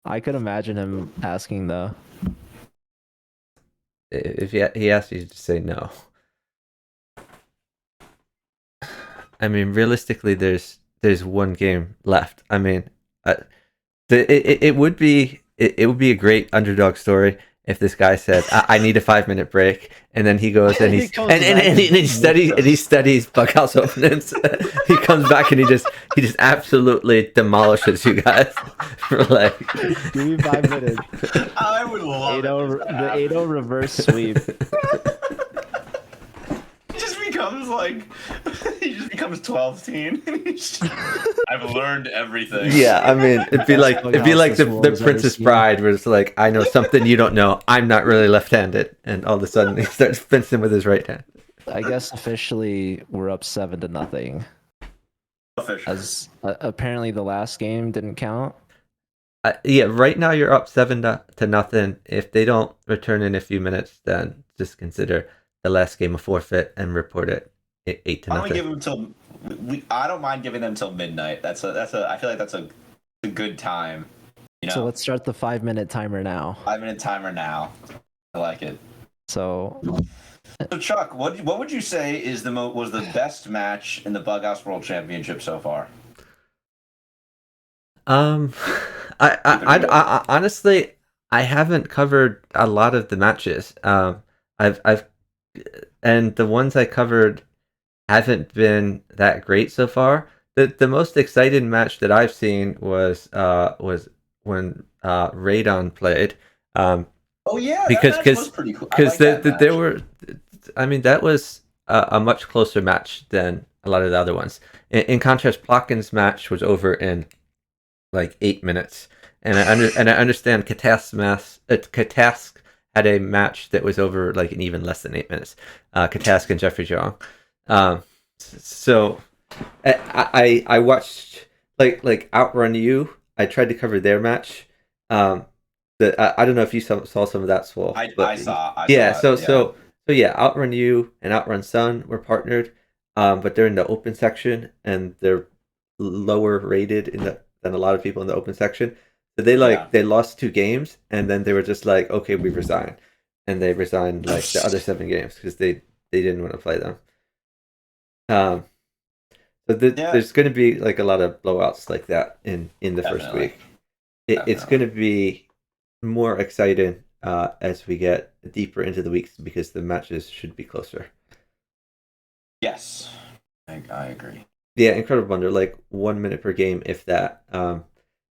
I could imagine him asking though. If he asks you to say no. I mean, realistically, there's one game left. I mean, it would be a great underdog story if this guy said, "I need a 5-minute break," and then he goes and he studies Bughouse openings. He comes back and he just absolutely demolishes you guys for like. Give me 5 minutes. I would love the 8-0 reverse sweep. He just becomes 12-teen. I've learned everything. Yeah, I mean, it'd be like the Princess Bride, where it's like, I know something you don't know. I'm not really left-handed, and all of a sudden he starts fencing with his right hand. I guess officially we're up 7-0. As apparently the last game didn't count. Yeah, right now you're up 7-0. If they don't return in a few minutes, then just consider the last game a forfeit and report it 8-0. I'm gonna give them till. I don't mind giving them till midnight. I feel like that's a good time. So let's start the 5-minute timer now. 5-minute timer now. I like it. So Chuck, what would you say is was the best match in the Bughouse World Championship so far? I honestly, I haven't covered a lot of the matches. And the ones I covered haven't been that great so far. The most exciting match that I've seen was when Radon played. Oh yeah, because that match was pretty cool. I like that match. there were, I mean, that was a much closer match than a lot of the other ones. In contrast, Plotkin's match was over in like 8 minutes, and I understand Katask had a match that was over like in even less than 8 minutes. Katask and Jeffrey Jong. So I watched like Outrun You. I tried to cover their match. I don't know if you saw some of that swohl. I saw. So yeah, Outrun You and Outrun Sun were partnered, but they're in the open section and they're lower rated than a lot of people in the open section. So they lost 2 games and then they were just like, okay, we resign, and they resigned like the other 7 games because they didn't want to play them. So there's going to be like a lot of blowouts like that in the first week. It's going to be more exciting as we get deeper into the weeks because the matches should be closer. Yes, I agree. Yeah, Incredible Blunder, like 1 minute per game, if that.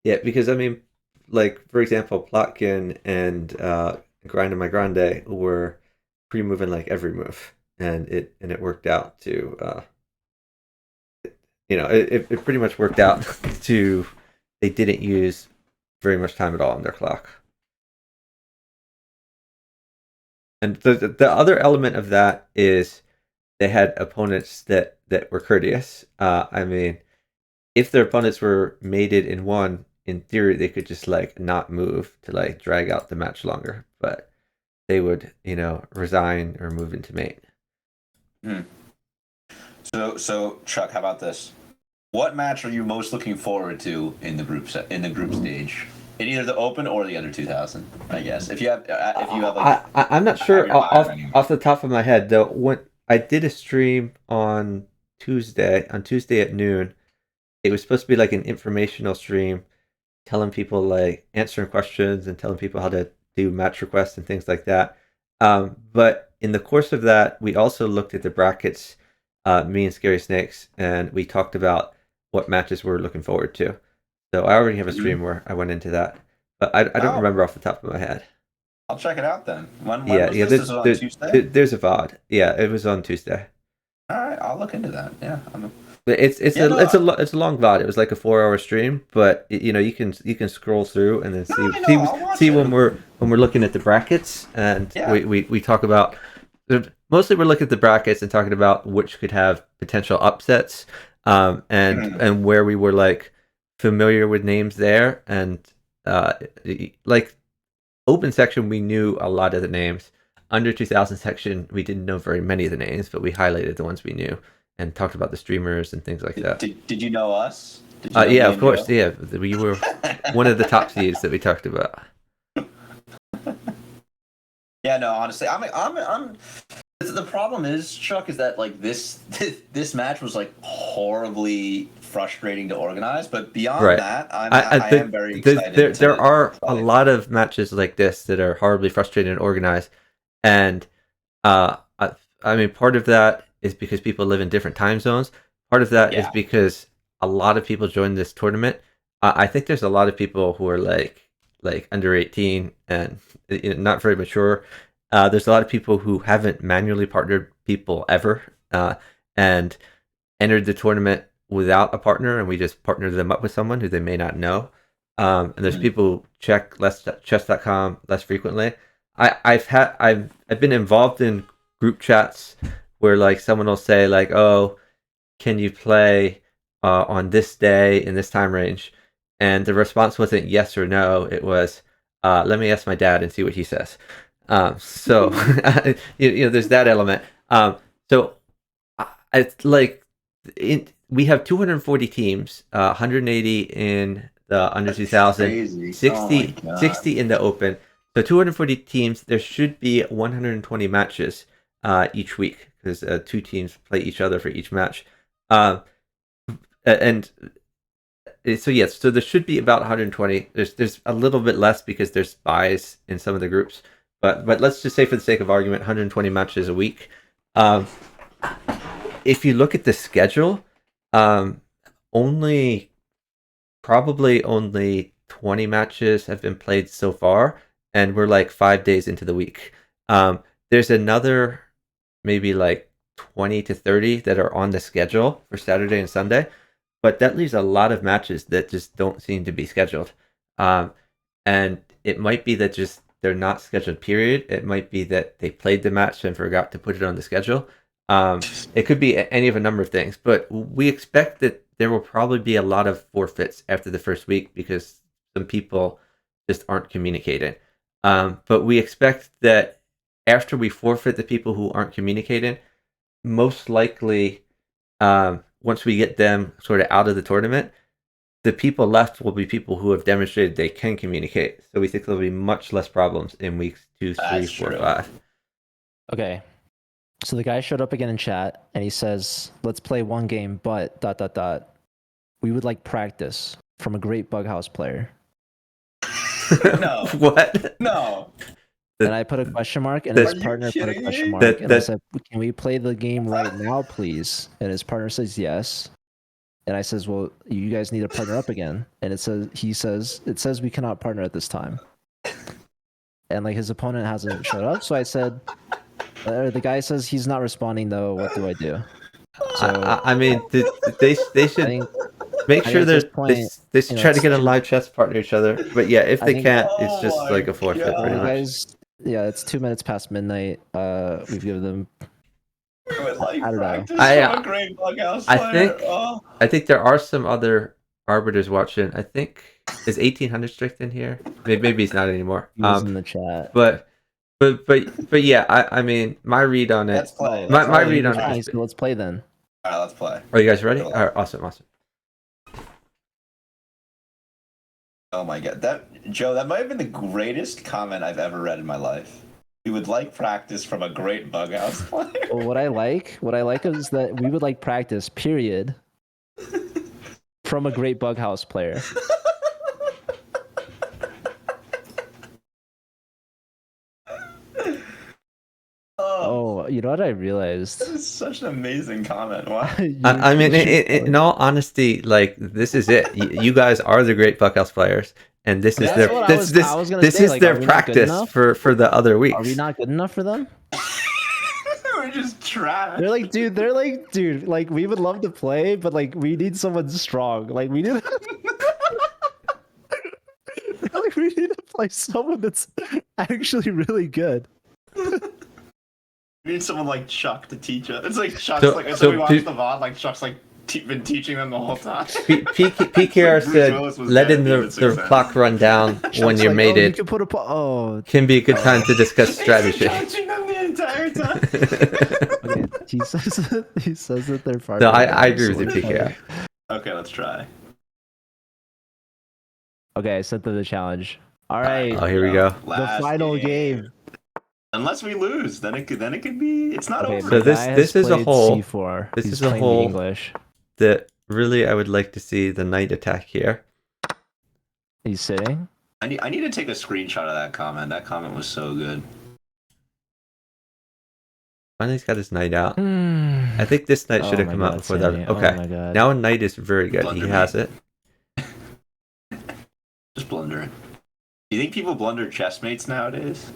Yeah, because I mean, like for example, Plotkin and Grind My Grande were pre-moving like every move, and it worked out to it pretty much worked out to they didn't use very much time at all on their clock. And the other element of that is they had opponents that were courteous. I mean, if their opponents were mated in 1, in theory they could just like not move to like drag out the match longer, but they would resign or move into mate. So Chuck, how about this? What match are you most looking forward to in the group stage? In either the Open or the Under 2000, I guess. If you have like, I'm not sure off the top of my head though. When I did a stream on Tuesday at noon, it was supposed to be like an informational stream, telling people like answering questions and telling people how to do match requests and things like that. But in the course of that, we also looked at the brackets, me and Scary Snakes, and we talked about what matches we're looking forward to. So I already have a stream where I went into that, but I don't remember off the top of my head. I'll check it out then. When was this on Tuesday? There's a VOD. Yeah, it was on Tuesday. All right, I'll look into that. Yeah, it's a long VOD. It was like a 4-hour stream, but you can scroll through and then see when we're looking at the brackets, and we talk about, mostly we're looking at the brackets and talking about which could have potential upsets, and where we were like familiar with names there, and like open section we knew a lot of the names. Under 2000 section we didn't know very many of the names, but we highlighted the ones we knew and talked about the streamers and things like that. Did you know us? Yeah, of course. Yeah, we were one of the top seeds that we talked about. Yeah, no, honestly, I'm. The problem is, Chuck, is that like this match was like horribly frustrating to organize. But beyond that, I am very excited. There are a lot of matches like this that are horribly frustrating to organize, and I mean, part of that is because people live in different time zones. Part of that is because a lot of people join this tournament. I think there's a lot of people who are like under 18 and not very mature. There's a lot of people who haven't manually partnered people ever, and entered the tournament without a partner, and we just partnered them up with someone who they may not know. And there's people who check chess.com less frequently. I've been involved in group chats where like someone will say like, "Oh, can you play on this day in this time range?" And the response wasn't yes or no. It was, "Let me ask my dad and see what he says." So there's that element. So it's like we have 240 teams, 180 in the under 2000, 60 in the open. So 240 teams. There should be 120 matches each week because 2 teams play each other for each match. And so yes, so there should be about 120. There's a little bit less because there's buys in some of the groups. But let's just say for the sake of argument, 120 matches a week. If you look at the schedule, probably only 20 matches have been played so far, and we're like 5 days into the week. There's another maybe like 20 to 30 that are on the schedule for Saturday and Sunday, but that leaves a lot of matches that just don't seem to be scheduled. And it might be that just they're not scheduled, period. It might be that they played the match and forgot to put it on the schedule. It could be any of a number of things, but we expect that there will probably be a lot of forfeits after the first week because some people just aren't communicating. But we expect that after we forfeit the people who aren't communicating, most likely, once we get them sort of out of the tournament, the people left will be people who have demonstrated they can communicate. So we think there'll be much less problems in weeks 2, 3, 4, 5. Okay. So the guy showed up again in chat and he says, let's play one game, but ... we would like practice from a great Bughouse player. No. What? No. And I put a question mark, and Are his you partner put a kidding question me? mark, and I said, "Can we play the game right now, please?" And his partner says yes. And I says, "Well, you guys need to partner up again." And it says we cannot partner at this time. And like his opponent hasn't showed up, so I said, the guy says he's not responding though. What do I do? So I mean, they should make sure they should try to get a live chess partner each other. But yeah, if they can't, it's just like a forfeit pretty much. Guys, yeah, it's 2 minutes past midnight. We've given them. I would like I don't know. practice from a great Bughouse player. I think there are some other arbiters watching. I think is 1800 strict in here. Maybe he's not anymore. He was in the chat. But yeah, I mean, my read on it. Let's play. My read on it. So let's play then. All right, let's play. Are you guys ready? All right, awesome. Oh my god, Joe, that might have been the greatest comment I've ever read in my life. We would like practice from a great Bughouse player. Well, what I like is that we would like practice, period, from a great Bughouse player. Oh, you know what I realized? This is such an amazing comment. Wow. I mean, in all honesty, like this is it. You guys are the great Bughouse players, and this is their their practice for the other weeks. Are we not good enough for them? We're just trash. They're like, dude, like we would love to play, but like we need someone strong. Like we need. Like we need to play someone that's actually really good. We need someone like Chuck to teach us. It's like Chuck's so we watched the VOD, like Chuck's like been teaching them the whole time. PKR said, letting the clock run down when you're mated can be a good time to discuss strategy. Teaching them the entire time. Okay, he says that they're far. No, I agree with you, PKR. Okay, let's try. Okay, I sent them the challenge. All right. Oh, here we go. The final game. Unless we lose, then it could be. It's not over. So this is a hole. C4. This is a hole that really I would like to see the knight attack here. He's sitting. I need to take a screenshot of that comment. That comment was so good. Finally, he's got his knight out. I think this knight should have come out before that. Okay, now a knight is very good. He has it. Just blundering. Do you think people blunder chessmates nowadays?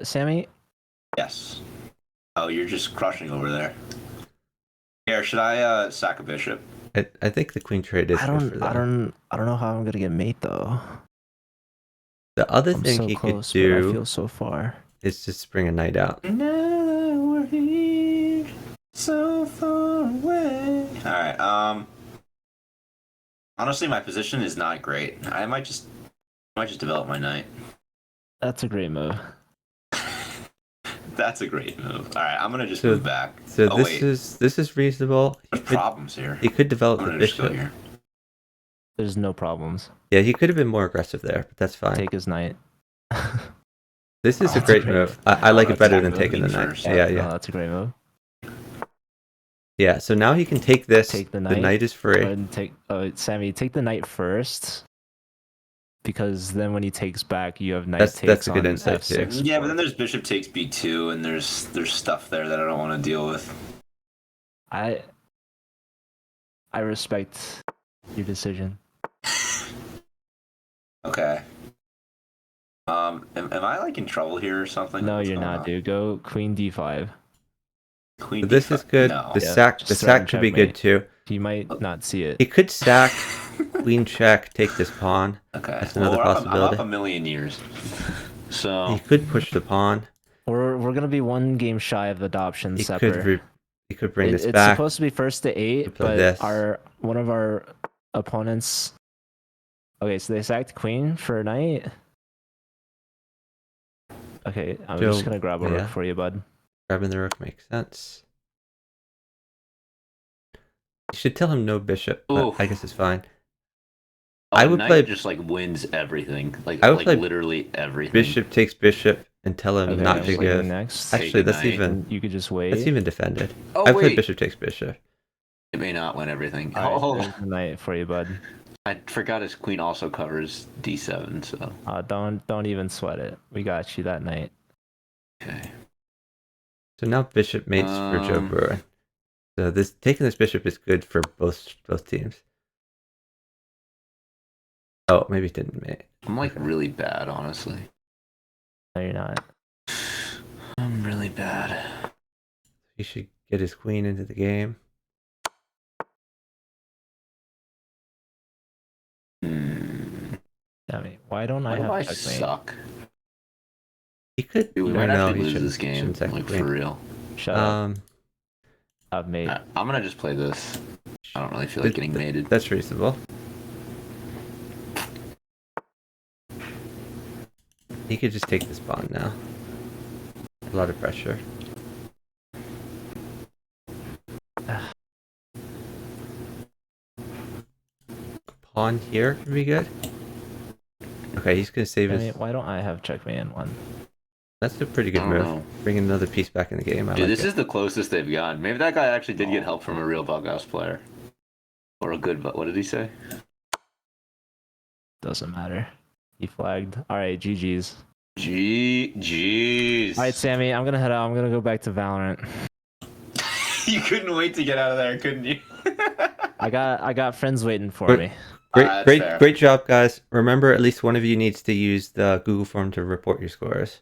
Sammy? Yes. Oh, you're just crushing over there. Here, should I sack a bishop? I think the queen trade is good for that. I don't know how I'm gonna get mate though. The other thing he could do I feel so far. is just bring a knight out. Now we're here, so far away. Alright, honestly my position is not great. I might just develop my knight. That's a great move. That's a great move. All right, I'm gonna just move back. So this is reasonable. There's problems here. He could develop the bishop. There's no problems. Yeah, he could have been more aggressive there, but that's fine. Take his knight. This is a great move. I like it better than taking the knight. Yeah. that's a great move. Yeah, so now he can take this. Take the knight. The knight is free. And Sammy, take the knight first. Because then when he takes back, you have knight takes that's a good on insight F6. too. Yeah, but then there's bishop takes b2, and there's stuff there that I don't want to deal with. I respect your decision. Okay. Am I like in trouble here or something? No, What's you're going not, on? dude. Go queen d5. Queen So this D5. is good. No. The Yeah, sack just threaten could be good checkmate. too. He might not see it. He could sack queen check, take this pawn. Okay. That's Well, another I'm possibility. up a million years. So He could push the pawn. We're gonna be one game shy of adoption, He Sepper. he could bring this It's back. supposed to be first to 8, play but this. one of our opponents. Okay, so they sacked queen for knight. Okay, I'm Joe, just gonna grab a yeah. rook for you, bud. Grabbing the rook makes sense. You should tell him no bishop, but Oof. I guess it's fine. Oh, I would knight play just like wins everything. Like I would play literally everything. bishop takes bishop and tell him Okay, not I'm to playing give. next. Actually, Take that's knight. even And you could just wait. that's even defended. Oh I play wait, bishop takes bishop. it may not win everything. All right, Hold there's on. the knight for you, bud. I forgot his queen also covers d7. So Don't even sweat it. We got you that night. okay. So now bishop mates for JoeBruin. So this taking this bishop is good for both teams. Oh, maybe it didn't mate. I'm like really bad, honestly. No, you're not. I'm really bad. He should get his queen into the game. I mean, why don't Why I do have I checkmate? suck? He could. Dude, we or might no, actually he lose shouldn't- this game. shouldn't sack Like queen. for real. Shut up. Have mate. I'm gonna just play this. I don't really feel like getting mated. That's reasonable. He could just take this pawn now. A lot of pressure. Pawn here would be good. Okay, he's gonna save I his. mean, why don't I have checkmate in one? That's a pretty good I don't move. know. Bringing another piece back in the game. I Dude, like this it. is the closest they've gotten. Maybe that guy actually did get help from a real Bughouse player. Or a good, what did he say? Doesn't matter. He flagged. All right, GG's. Jeez. All right, Sammy, I'm gonna head out. I'm gonna go back to Valorant. You couldn't wait to get out of there, couldn't you? I got friends waiting for But- me. That's fair. Great job, guys. Remember, at least one of you needs to use the Google form to report your scores.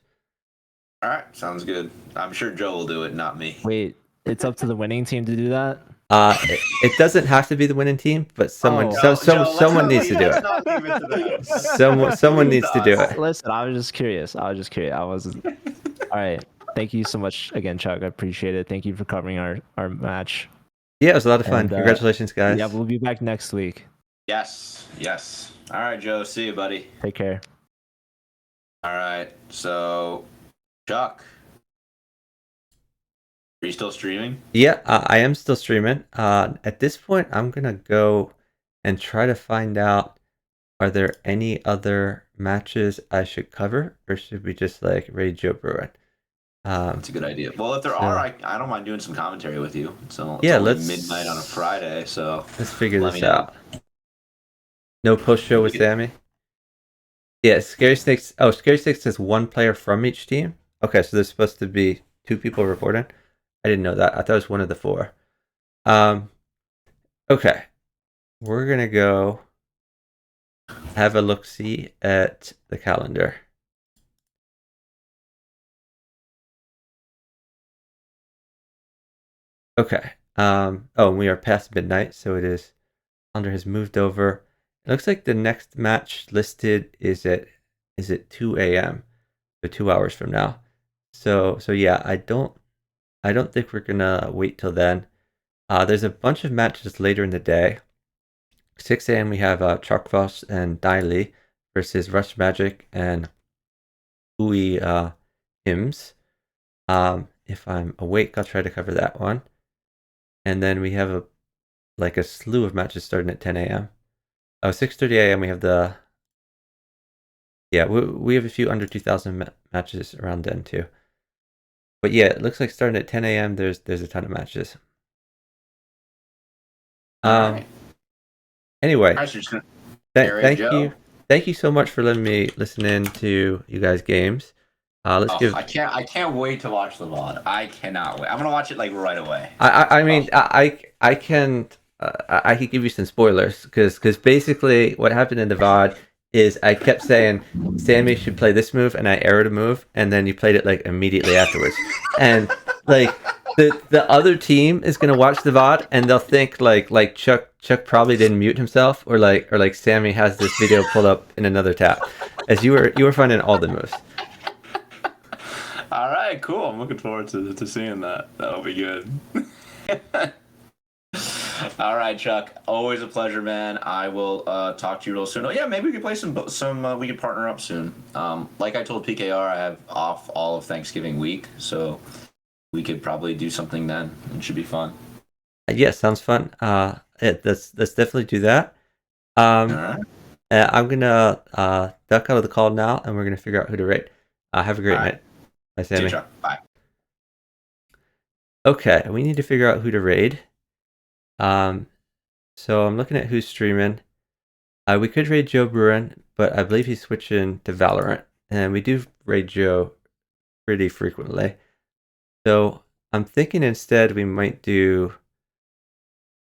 All right, sounds good. I'm sure Joe will do it, not me. Wait, it's up to the winning team to do that? It doesn't have to be the winning team, but someone Oh. someone needs to do it. Someone needs to do it. Listen, I was just curious. I wasn't. All right. Thank you so much again, Chuck. I appreciate it. Thank you for covering our match. Yeah, it was a lot of fun. And, Congratulations, guys. Yeah, we'll be back next week. Yes. All right, Joe. See you, buddy. Take care. All right. So, Chuck, are you still streaming? Yeah, I am still streaming. At this point, I'm gonna go and try to find out, are there any other matches I should cover, or should we just like raid JoeBruin? That's a good idea. Well, if there so- are, I don't mind doing some commentary with you. So it's Yeah, only let's- midnight on a Friday. So Let's figure Let this me know. out. No post show with Sammy. Yeah, Scary Snakes. Oh, Scary Snakes has one player from each team. Okay, so there's supposed to be 2 people reporting. I didn't know that. I thought it was one of the 4. Okay, we're gonna go have a look-see at the calendar. Okay. Oh, and we are past midnight, so it is. Calendar has moved over. It looks like the next match listed is at 2 a.m. So 2 hours from now. So yeah, I don't think we're gonna wait till then. There's a bunch of matches later in the day. 6 a.m. we have Chalkfoss and Daily versus Rush Magic and Ui Hymns. If I'm awake, I'll try to cover that one. And then we have a slew of matches starting at 10 a.m. Oh, 6:30 a.m. we have the. Yeah, we have a few under 2,000 matches around then too. But yeah, it looks like starting at 10 a.m. there's a ton of matches. All right. Anyway, Guys, you're just gonna- thank you so much for letting me listen in to you guys' games. Let's give. I can't wait to watch the VOD. I cannot wait. I'm gonna watch it like right away. I mean, I can I could give you some spoilers because basically what happened in the VOD is I kept saying Sammy should play this move, and I errored a move, and then you played it like immediately afterwards, and like the other team is gonna watch the VOD and they'll think like Chuck probably didn't mute himself, or like Sammy has this video pulled up in another tab, as you were finding all the moves. All right, cool. I'm looking forward to seeing that. That'll be good. All right, Chuck. Always a pleasure, man. I will talk to you real soon. Oh yeah, maybe we could play some. We could partner up soon. Like I told PKR, I have off all of Thanksgiving week, so we could probably do something then. It should be fun. Yeah, sounds fun. Let's definitely do that. All right. I'm gonna duck out of the call now, and we're gonna figure out who to rate. Have a great All right. night. Bye, See you, Sammy. Chuck. Bye. Okay, we need to figure out who to raid. So I'm looking at who's streaming. We could raid JoeBruin, but I believe he's switching to Valorant, and we do raid Joe pretty frequently. So I'm thinking instead we might do.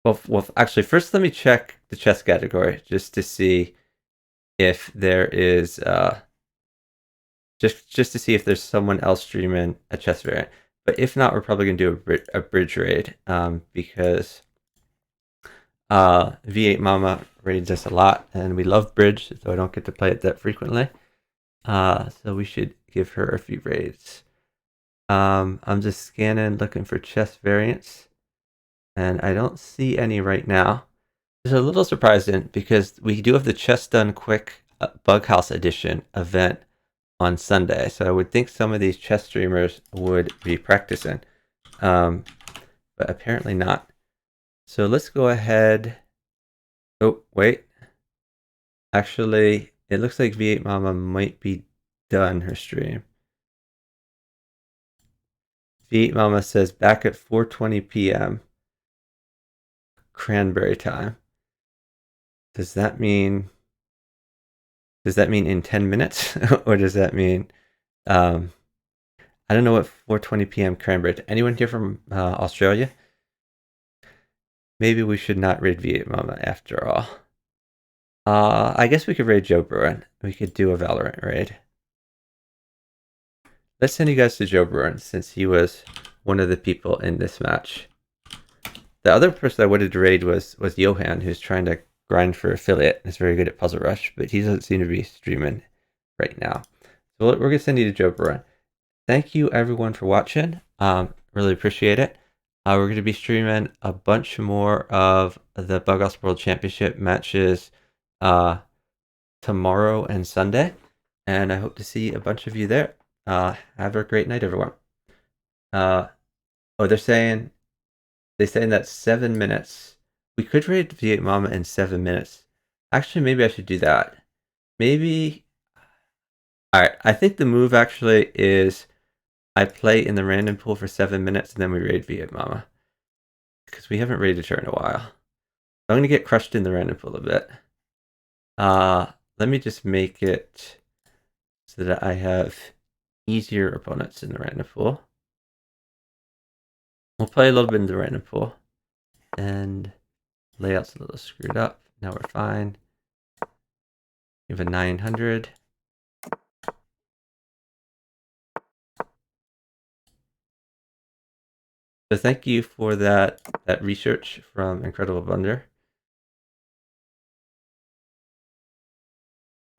Well, actually, first let me check the chess category just to see if there is just to see if there's someone else streaming a chess variant. But if not, we're probably gonna do a bridge raid because V8 Mama raids us a lot, and we love bridge, so I don't get to play it that frequently. So we should give her a few raids. I'm just scanning, looking for chess variants, and I don't see any right now. It's a little surprising because we do have the Chess Done Quick Bughouse Edition event on Sunday, so I would think some of these chess streamers would be practicing, but apparently not. So let's go ahead. Oh, wait. Actually, it looks like V8 Mama might be done her stream. V8 Mama says back at 4:20 p.m. Cranberry time. Does that mean in 10 minutes? Or does that mean I don't know what 4:20 p.m. Cranberry. Anyone here from Australia? Maybe we should not raid V8 Mama after all. I guess we could raid JoeBruin. We could do a Valorant raid. Let's send you guys to JoeBruin since he was one of the people in this match. The other person I wanted to raid was Johan, who's trying to grind for affiliate. He's very good at Puzzle Rush, but he doesn't seem to be streaming right now. So we're gonna send you to JoeBruin. Thank you everyone for watching. Really appreciate it. We're going to be streaming a bunch more of the Bughouse World Championship matches tomorrow and Sunday, and I hope to see a bunch of you there. Have a great night, everyone. Oh, they're saying that 7 minutes. We could raid V8 Mama in 7 minutes. Actually, maybe I should do that. Maybe. All right, I think the move actually is I play in the random pool for 7 minutes and then we raid V8 Mama, because we haven't raided her in a while. I'm gonna get crushed in the random pool a bit. Let me just make it so that I have easier opponents in the random pool. We'll play a little bit in the random pool, and layout's a little screwed up. Now we're fine. We have a 900. So thank you for that research from Incredible Blunder.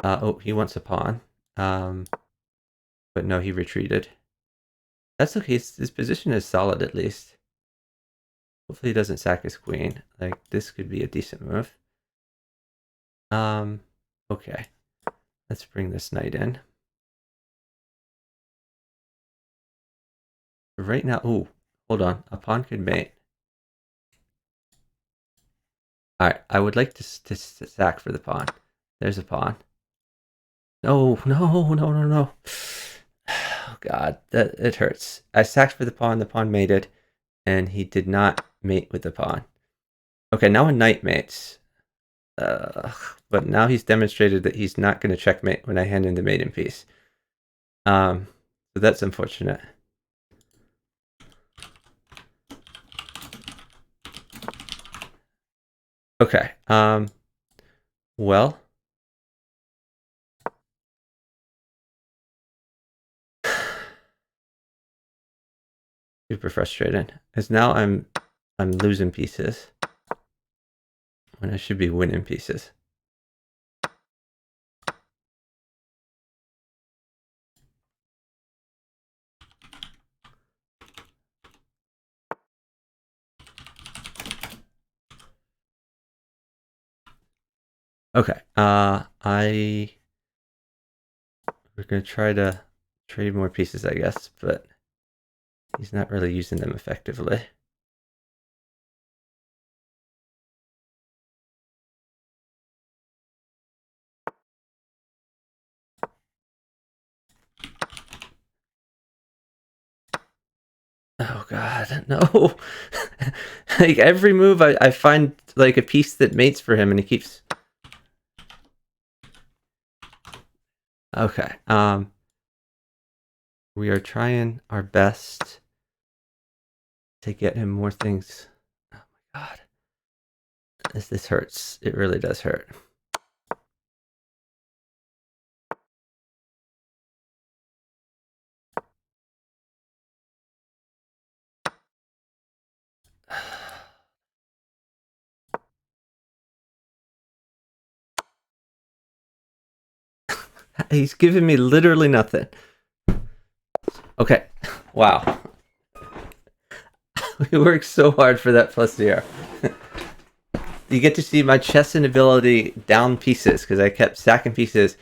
Oh, he wants a pawn. But no, he retreated. That's okay. His position is solid at least. Hopefully he doesn't sack his queen. Like, this could be a decent move. Okay. Let's bring this knight in. Right now, ooh, hold on. A pawn could mate. Alright, I would like to sack for the pawn. There's a pawn. No. Oh god, it hurts. I sacked for the pawn mated, and he did not mate with the pawn. Okay, now a knight mates. But now he's demonstrated that he's not going to checkmate when I hand in the maiden piece. So that's unfortunate. Okay. Well, Super frustrating. Because now I'm losing pieces when I should be winning pieces. Okay. We're gonna try to trade more pieces, I guess, but he's not really using them effectively. Oh god, no. Like every move I find like a piece that mates for him and he keeps. Okay. We are trying our best to get him more things. Oh my god. This hurts. It really does hurt. He's giving me literally nothing. Okay. Wow. We worked so hard for that plus 0. You get to see my chess inability down pieces because I kept stacking pieces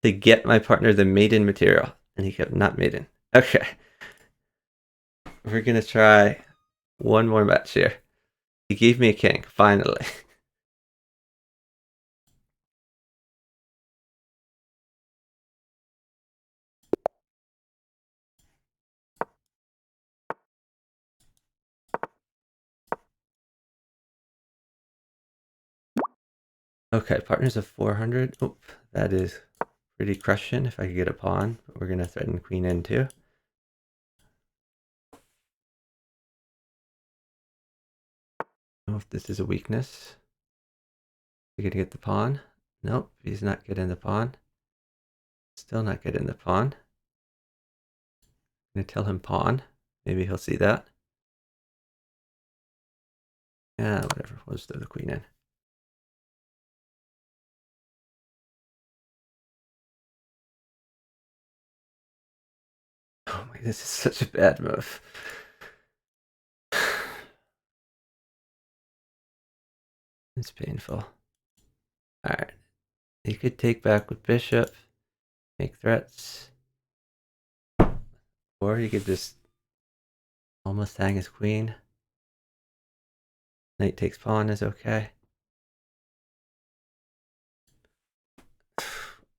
to get my partner the maiden material, and he kept not maiden. Okay. We're going to try one more match here. He gave me a king, finally. Okay, partners of 400. Oh, that is pretty crushing if I could get a pawn. But we're going to threaten queen n2. Oh, if this is a weakness. We're going to get the pawn. Nope, he's not getting the pawn. Still not getting the pawn. I'm going to tell him pawn. Maybe he'll see that. Yeah, whatever. We'll just throw the queen in. Oh my, this is such a bad move. It's painful. Alright. He could take back with bishop, make threats. Or he could just almost hang his queen. Knight takes pawn is okay.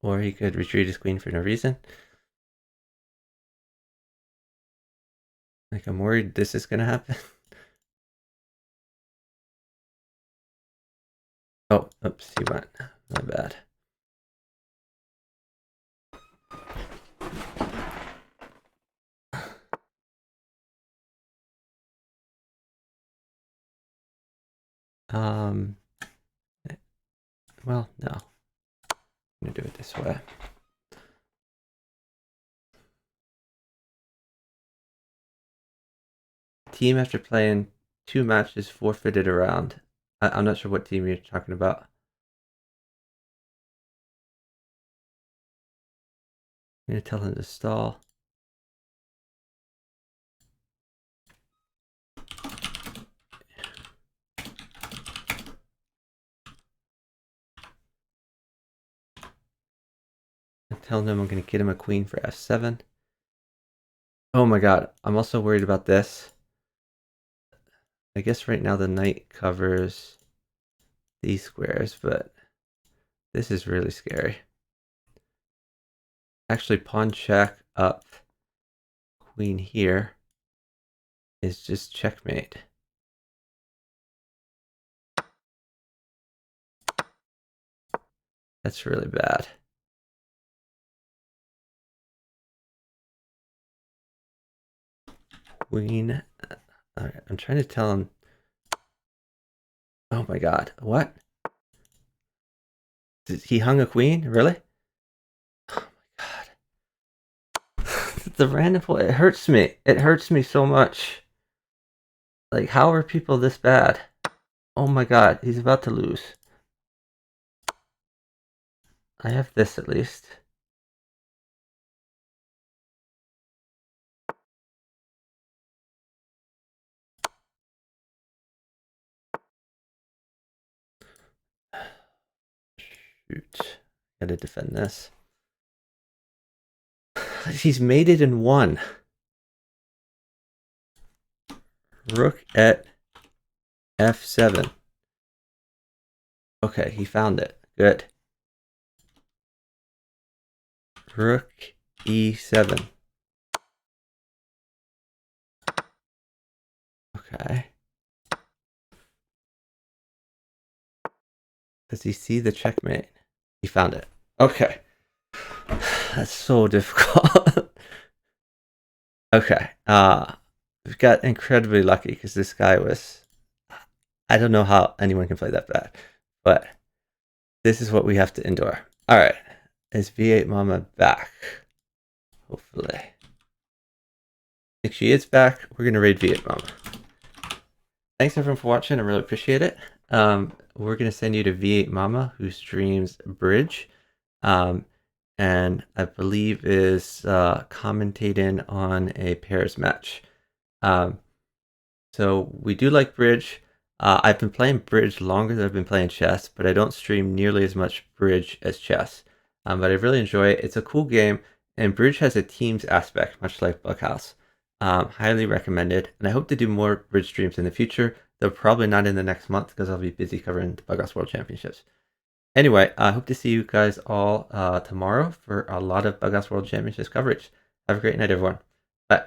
Or he could retreat his queen for no reason. Like, I'm worried this is gonna happen. Oh, oops, he went. My bad. Well, no. I'm gonna do it this way. Team after playing 2 matches forfeited a round. I'm not sure what team you're talking about. I'm gonna tell him to stall. I'm telling him I'm gonna get him a queen for f7. Oh my god, I'm also worried about this. I guess right now the knight covers these squares, but this is really scary. Actually, pawn check up, queen here is just checkmate. That's really bad. Queen. Alright, I'm trying to tell him. Oh my god, what? He hung a queen? Really? Oh my god. The random play, it hurts me. It hurts me so much. Like, how are people this bad? Oh my god, he's about to lose. I have this at least. Shoot. Gotta defend this. He's mated in 1. Rook at f7. Okay, he found it. Good. Rook e7. Okay. Does he see the checkmate? He found it. Okay. That's so difficult. Okay. We've got incredibly lucky because this guy was... I don't know how anyone can play that bad, but this is what we have to endure. All right. Is V8 Mama back? Hopefully. I think she is back. We're going to raid V8 Mama. Thanks everyone for watching. I really appreciate it. We're going to send you to V8 Mama, who streams Bridge. And I believe is commentating on a pairs match. So we do like Bridge. I've been playing Bridge longer than I've been playing chess, but I don't stream nearly as much Bridge as chess. But I really enjoy it. It's a cool game, and Bridge has a teams aspect, much like Bughouse. Highly recommended, and I hope to do more Bridge streams in the future, though probably not in the next month because I'll be busy covering the Bughouse World Championships. Anyway, I hope to see you guys all tomorrow for a lot of Bughouse World Championships coverage. Have a great night, everyone. Bye.